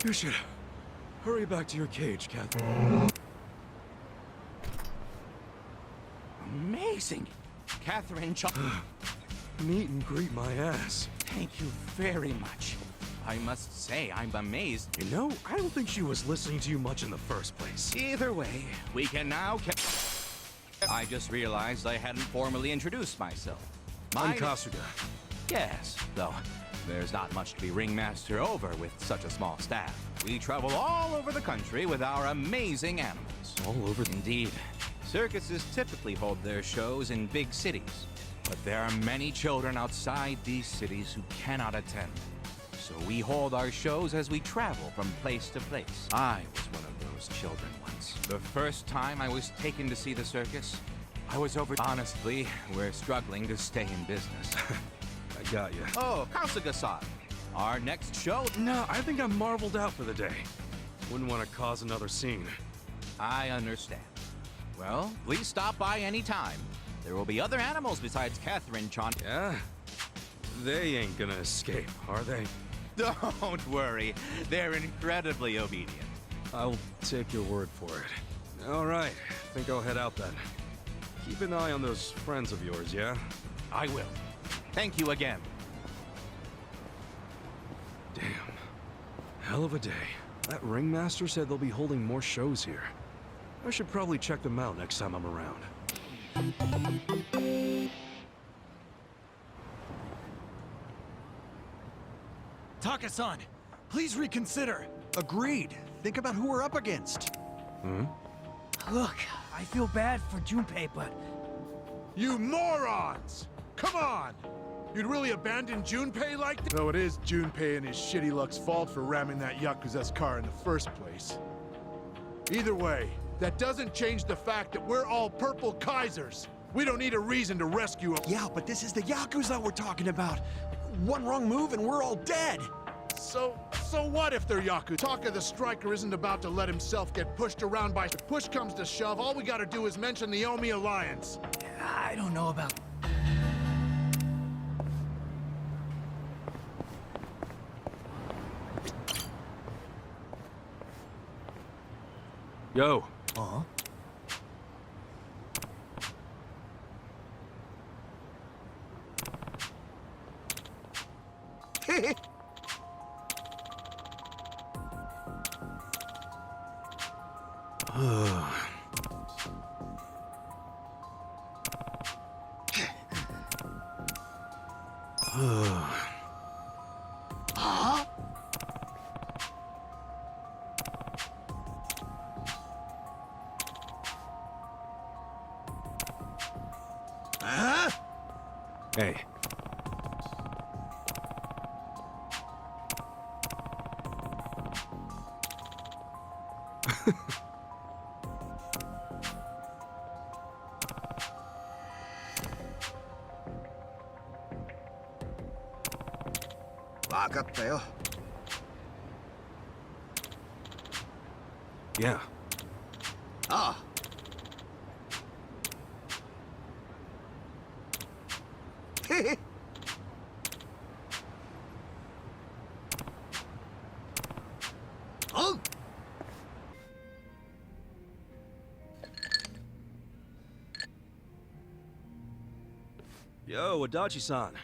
You should hurry back to your cage, Catherine. Amazing! Catherine Meet and greet my ass. Thank you very much. I must say, I'm amazed. You know, I don't think she was listening to you much in the first place. Either way, we can now... I just realized I hadn't formally introduced myself. I'm Kasuga. Yes, though there's not much to be ringmaster over with such a small staff. We travel all over the country with our amazing animals. All over? Indeed. Circuses typically hold their shows in big cities, but there are many children outside these cities who cannot attend. So we hold our shows as we travel from place to place. I was one of those children once. The first time I was taken to see the circus, I was over... Honestly, we're struggling to stay in business. I got you. Oh, Kasuga-san. Our next show... No, I think I'm marveled out for the day. Wouldn't want to cause another scene. I understand. Well, please stop by any time. There will be other animals besides Catherine-chan. Yeah? They ain't gonna escape, are they? Don't worry. They're incredibly obedient. I'll take your word for it. All right. Think I'll head out then. Keep an eye on those friends of yours, yeah? I will. Thank you again. Damn. Hell of a day. That ringmaster said they'll be holding more shows here. I should probably check them out next time I'm around. Taka-san, please reconsider. Agreed. Think about who we're up against. Hmm? Look, I feel bad for Junpei, but... You morons! Come on! You'd really abandon Junpei like that? Though it is Junpei and his shitty luck's fault for ramming that Yakuza's car in the first place. Either way, that doesn't change the fact that we're all purple Kaisers. We don't need a reason to rescue him. Yeah, but this is the Yakuza we're talking about. One wrong move and we're all dead. So what if they're Yakuza? Taka the Striker isn't about to let himself get pushed around by... If push comes to shove, all we gotta do is mention the Omi Alliance. I don't know about... Yo. Uh-huh. Hey. Yeah. Ah. Oh. Yo, Adachi-san.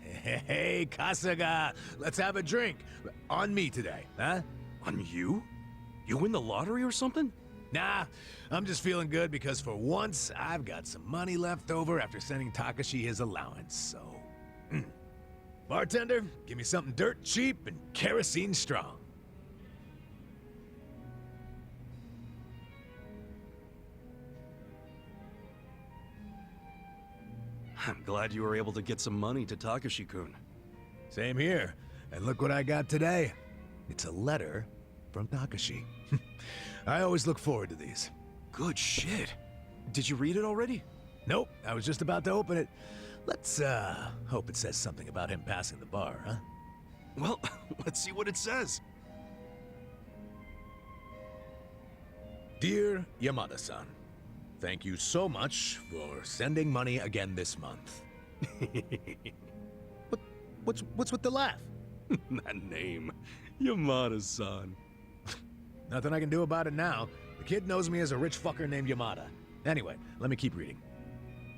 Hey, Kasuga, let's have a drink. On me today, huh? On you? You win the lottery or something? Nah, I'm just feeling good because for once, I've got some money left over after sending Takashi his allowance, so... Bartender, give me something dirt cheap and kerosene strong. I'm glad you were able to get some money to Takashi-kun. Same here. And look what I got today. It's a letter from Takashi. I always look forward to these. Good shit. Did you read it already? Nope, I was just about to open it. Let's, hope it says something about him passing the bar, huh? Well, let's see what it says. Dear Yamada-san, thank you so much for sending money again this month. What's with the laugh? That name, Yamada-san. Nothing I can do about it now. The kid knows me as a rich fucker named Yamada. Anyway, let me keep reading.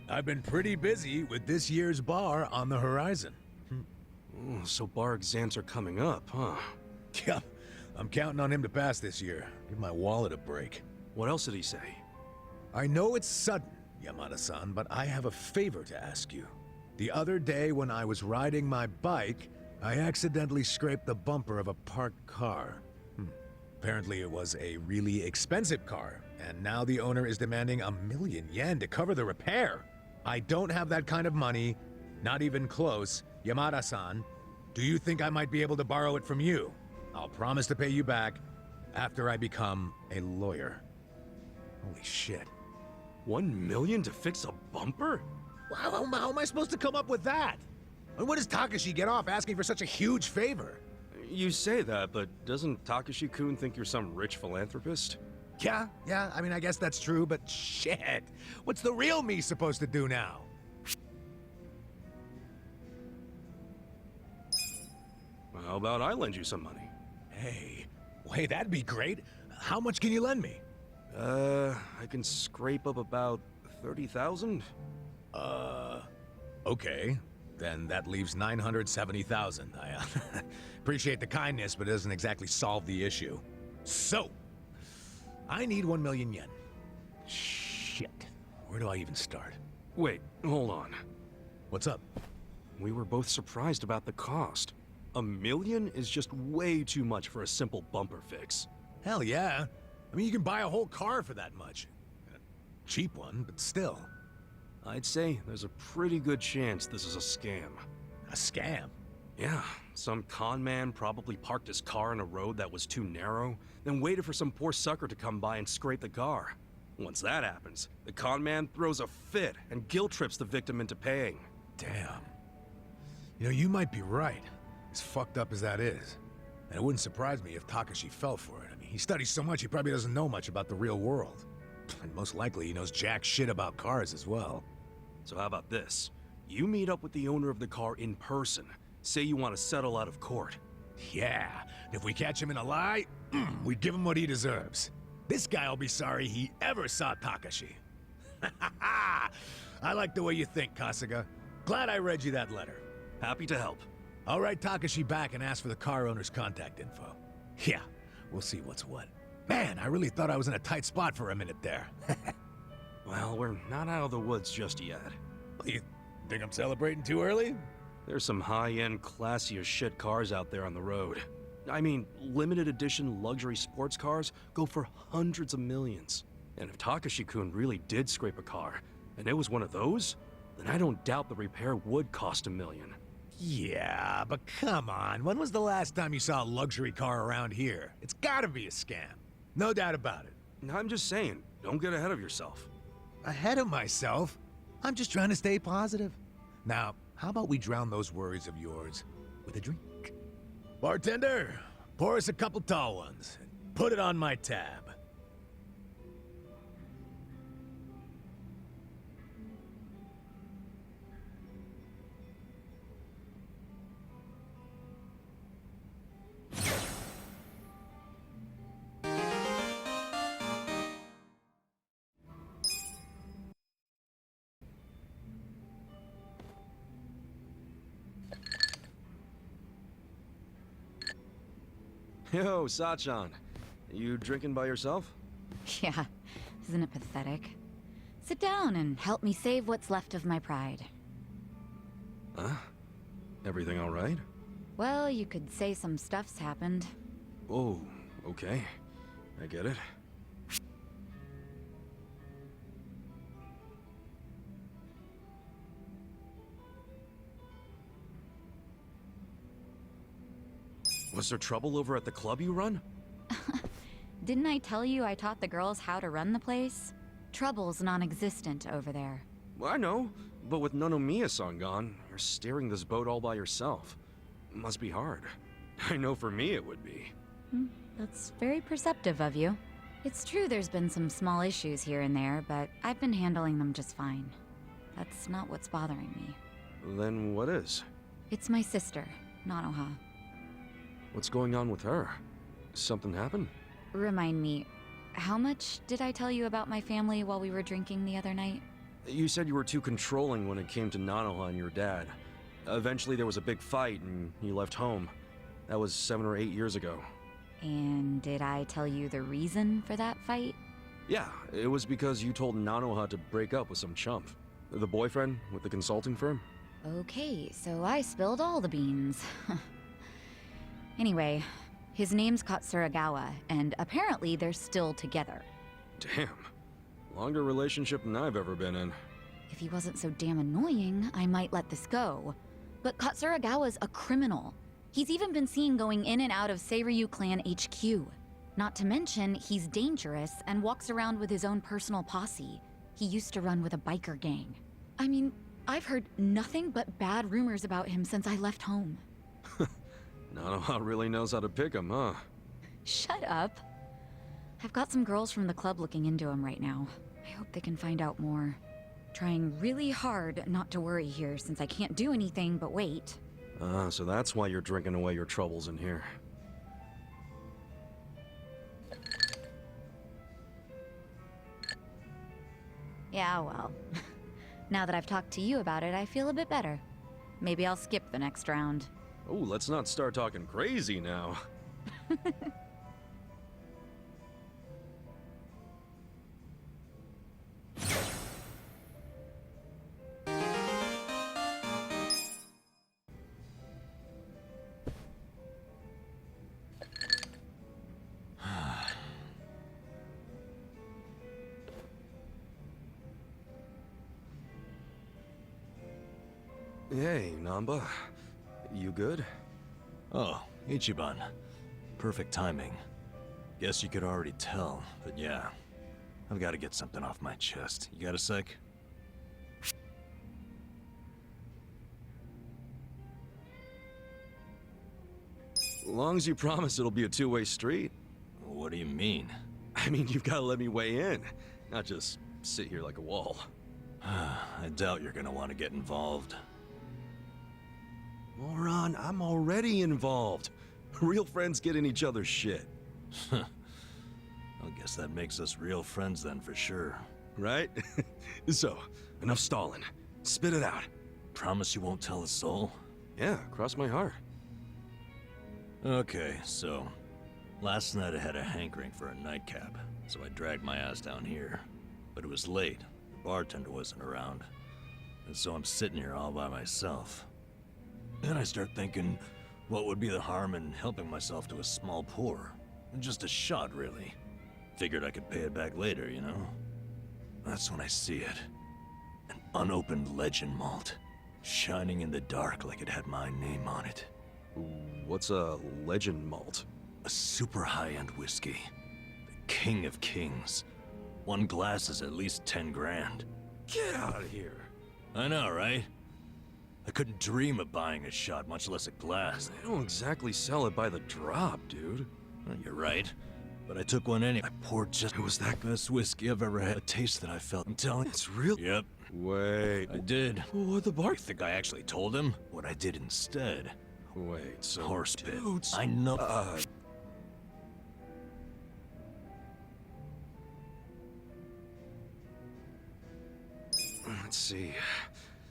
I've been pretty busy with this year's bar on the horizon. Oh, so bar exams are coming up, huh? Yeah, I'm counting on him to pass this year. Give my wallet a break. What else did he say? I know it's sudden, Yamada-san, but I have a favor to ask you. The other day when I was riding my bike, I accidentally scraped the bumper of a parked car. Apparently it was a really expensive car, and now the owner is demanding 1,000,000 yen to cover the repair. I don't have that kind of money, not even close. Yamada-san, do you think I might be able to borrow it from you? I'll promise to pay you back after I become a lawyer. Holy shit. 1,000,000 to fix a bumper? How am I supposed to come up with that? And what does Takashi get off asking for such a huge favor? You say that, but doesn't Takashi-kun think you're some rich philanthropist? Yeah, I mean, I guess that's true, but shit. What's the real me supposed to do now? How about I lend you some money? Hey, that'd be great. How much can you lend me? I can scrape up about 30,000. Okay. Then that leaves 970,000. I appreciate the kindness, but it doesn't exactly solve the issue. So, I need 1,000,000 yen. Shit. Where do I even start? Wait, hold on. What's up? We were both surprised about the cost. 1,000,000 is just way too much for a simple bumper fix. Hell yeah. I mean, you can buy a whole car for that much. A cheap one, but still. I'd say there's a pretty good chance this is a scam. A scam? Yeah, some con man probably parked his car in a road that was too narrow, then waited for some poor sucker to come by and scrape the car. Once that happens, the con man throws a fit and guilt trips the victim into paying. Damn. You know, you might be right, as fucked up as that is. And it wouldn't surprise me if Takashi fell for it. I mean, he studies so much he probably doesn't know much about the real world. And most likely he knows jack shit about cars as well. So how about this? You meet up with the owner of the car in person. Say you want to settle out of court. Yeah, if we catch him in a lie, we'd give him what he deserves. This guy'll be sorry he ever saw Takashi. I like the way you think, Kasuga. Glad I read you that letter. Happy to help. I'll write Takashi back and ask for the car owner's contact info. Yeah, we'll see what's what. Man, I really thought I was in a tight spot for a minute there. Well, we're not out of the woods just yet. You think I'm celebrating too early? There's some high-end, classy as shit cars out there on the road. I mean, limited edition luxury sports cars go for hundreds of millions. And if Takashi-kun really did scrape a car, and it was one of those, then I don't doubt the repair would cost $1 million. Yeah, but come on. When was the last time you saw a luxury car around here? It's gotta be a scam. No doubt about it. I'm just saying, don't get ahead of yourself. Ahead of myself? I'm just trying to stay positive. Now, how about we drown those worries of yours with a drink? Bartender, pour us a couple tall ones and put it on my tab. Yo, Sachan. You drinking by yourself? Yeah, isn't it pathetic? Sit down and help me save what's left of my pride. Huh? Everything all right? Well, you could say some stuff's happened. Oh, okay. I get it. Was there trouble over at the club you run? Didn't I tell you I taught the girls how to run the place? Trouble's non-existent over there. Well, I know, but with Nonomiya-san gone, you're steering this boat all by yourself. Must be hard. I know for me it would be. That's very perceptive of you. It's true there's been some small issues here and there, but I've been handling them just fine. That's not what's bothering me. Then what is? It's my sister, Nanoha. What's going on with her? Something happened? Remind me, how much did I tell you about my family while we were drinking the other night? You said you were too controlling when it came to Nanoha and your dad. Eventually there was a big fight and you left home. That was 7 or 8 years ago. And did I tell you the reason for that fight? Yeah, it was because you told Nanoha to break up with some chump. The boyfriend with the consulting firm? Okay, so I spilled all the beans. Anyway, his name's Katsuragawa, and apparently they're still together. Damn. Longer relationship than I've ever been in. If he wasn't so damn annoying, I might let this go. But Katsuragawa's a criminal. He's even been seen going in and out of Seiryu Clan HQ. Not to mention, he's dangerous and walks around with his own personal posse. He used to run with a biker gang. I mean, I've heard nothing but bad rumors about him since I left home. Nanoha really knows how to pick him, huh? Shut up. I've got some girls from the club looking into him right now. I hope they can find out more. Trying really hard not to worry here since I can't do anything but wait. So that's why you're drinking away your troubles in here. Yeah, well. Now that I've talked to you about it, I feel a bit better. Maybe I'll skip the next round. Oh, let's not start talking crazy now. Hey, Namba. You good? Oh, Ichiban. Perfect timing. Guess you could already tell, but yeah. I've got to get something off my chest. You got a sec? Long as you promise it'll be a two-way street. What do you mean? I mean, you've got to let me weigh in, not just sit here like a wall. I doubt you're gonna want to get involved. Moron, I'm already involved. Real friends get in each other's shit. I guess that makes us real friends then for sure. Right? So, enough stalling. Spit it out. Promise you won't tell a soul? Yeah, cross my heart. Okay, so... last night I had a hankering for a nightcap, so I dragged my ass down here. But it was late. The bartender wasn't around. And so I'm sitting here all by myself. Then I start thinking, what would be the harm in helping myself to a small pour? Just a shot, really. Figured I could pay it back later, you know? That's when I see it. An unopened legend malt. Shining in the dark like it had my name on it. What's a legend malt? A super high-end whiskey. The king of kings. One glass is at least 10 grand. Get out of here. I know, right? I couldn't dream of buying a shot, much less a glass. They don't exactly sell it by the drop, dude. Well, you're right. But I took one anyway. I poured just... It was that best whiskey I've ever had. A taste that I felt. I'm telling you. It's real? Yep. Wait. I did. What the bar? You think I actually told him? What I did instead. Wait, so... Horse pit. Dude, I know... Let's see.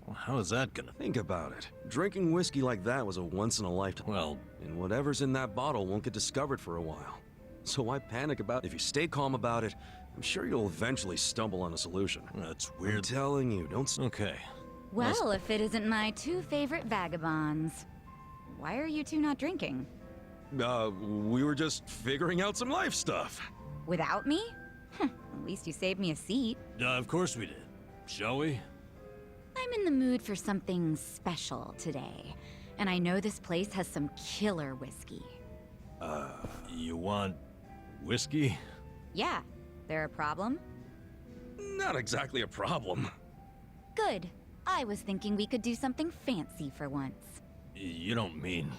Well, how is that gonna... Think about it. Drinking whiskey like that was a once-in-a-lifetime. Well... and whatever's in that bottle won't get discovered for a while. So why panic about it? If you stay calm about it, I'm sure you'll eventually stumble on a solution. That's weird. I'm telling you, don't... Okay. Well, if it isn't my two favorite vagabonds. Why are you two not drinking? We were just figuring out some life stuff. Without me? At least you saved me a seat. Of course we did. Shall we? I'm in the mood for something special today. And I know this place has some killer whiskey. You want... whiskey? Yeah. There a problem? Not exactly a problem. Good. I was thinking we could do something fancy for once. You don't mean...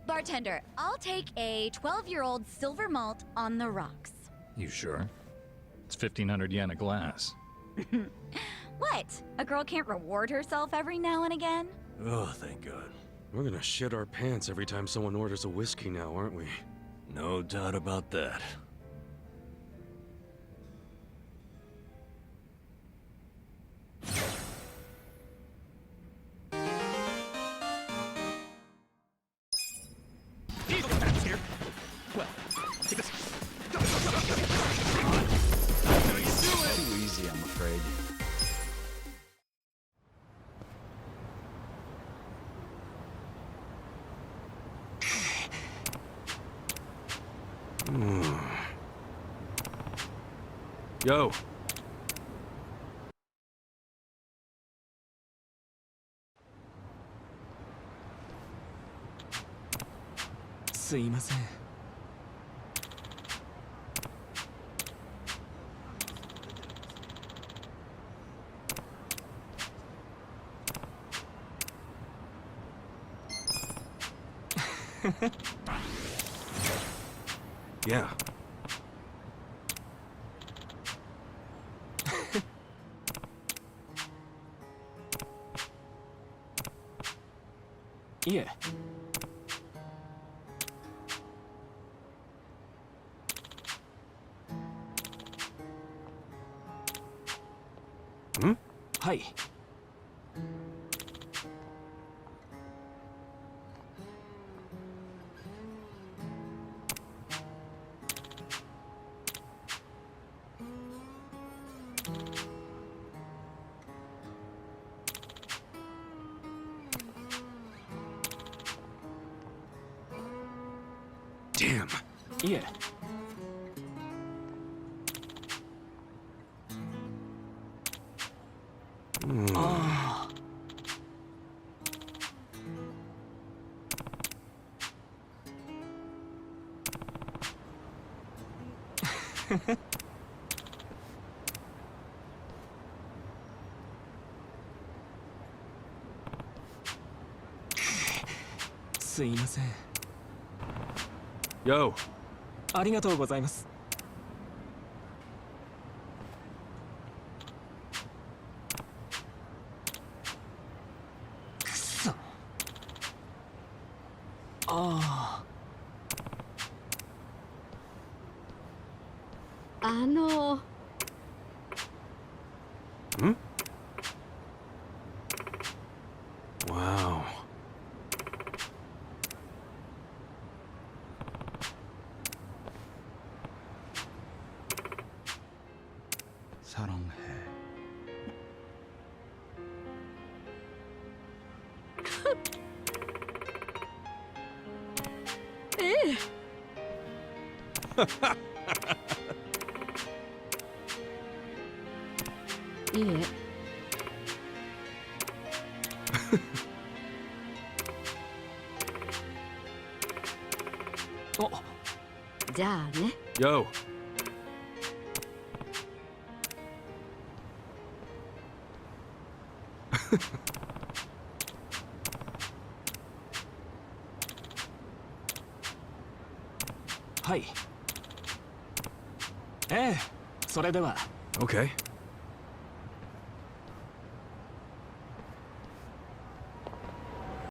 Bartender, I'll take a 12-year-old silver malt on the rocks. You sure? It's 1,500 yen a glass. What? A girl can't reward herself every now and again? Oh, thank God. We're gonna shit our pants every time someone orders a whiskey now, aren't we? No doubt about that. Yo. すいません。Yeah. いえ。ん？はい。Damn. いえ。ああ。すいません。Yo. ありがとうございます。くそ。ああ。ん？Wow. 사랑해. 예. お。じゃあね。 Yo. はい。ええ、それでは。Okay.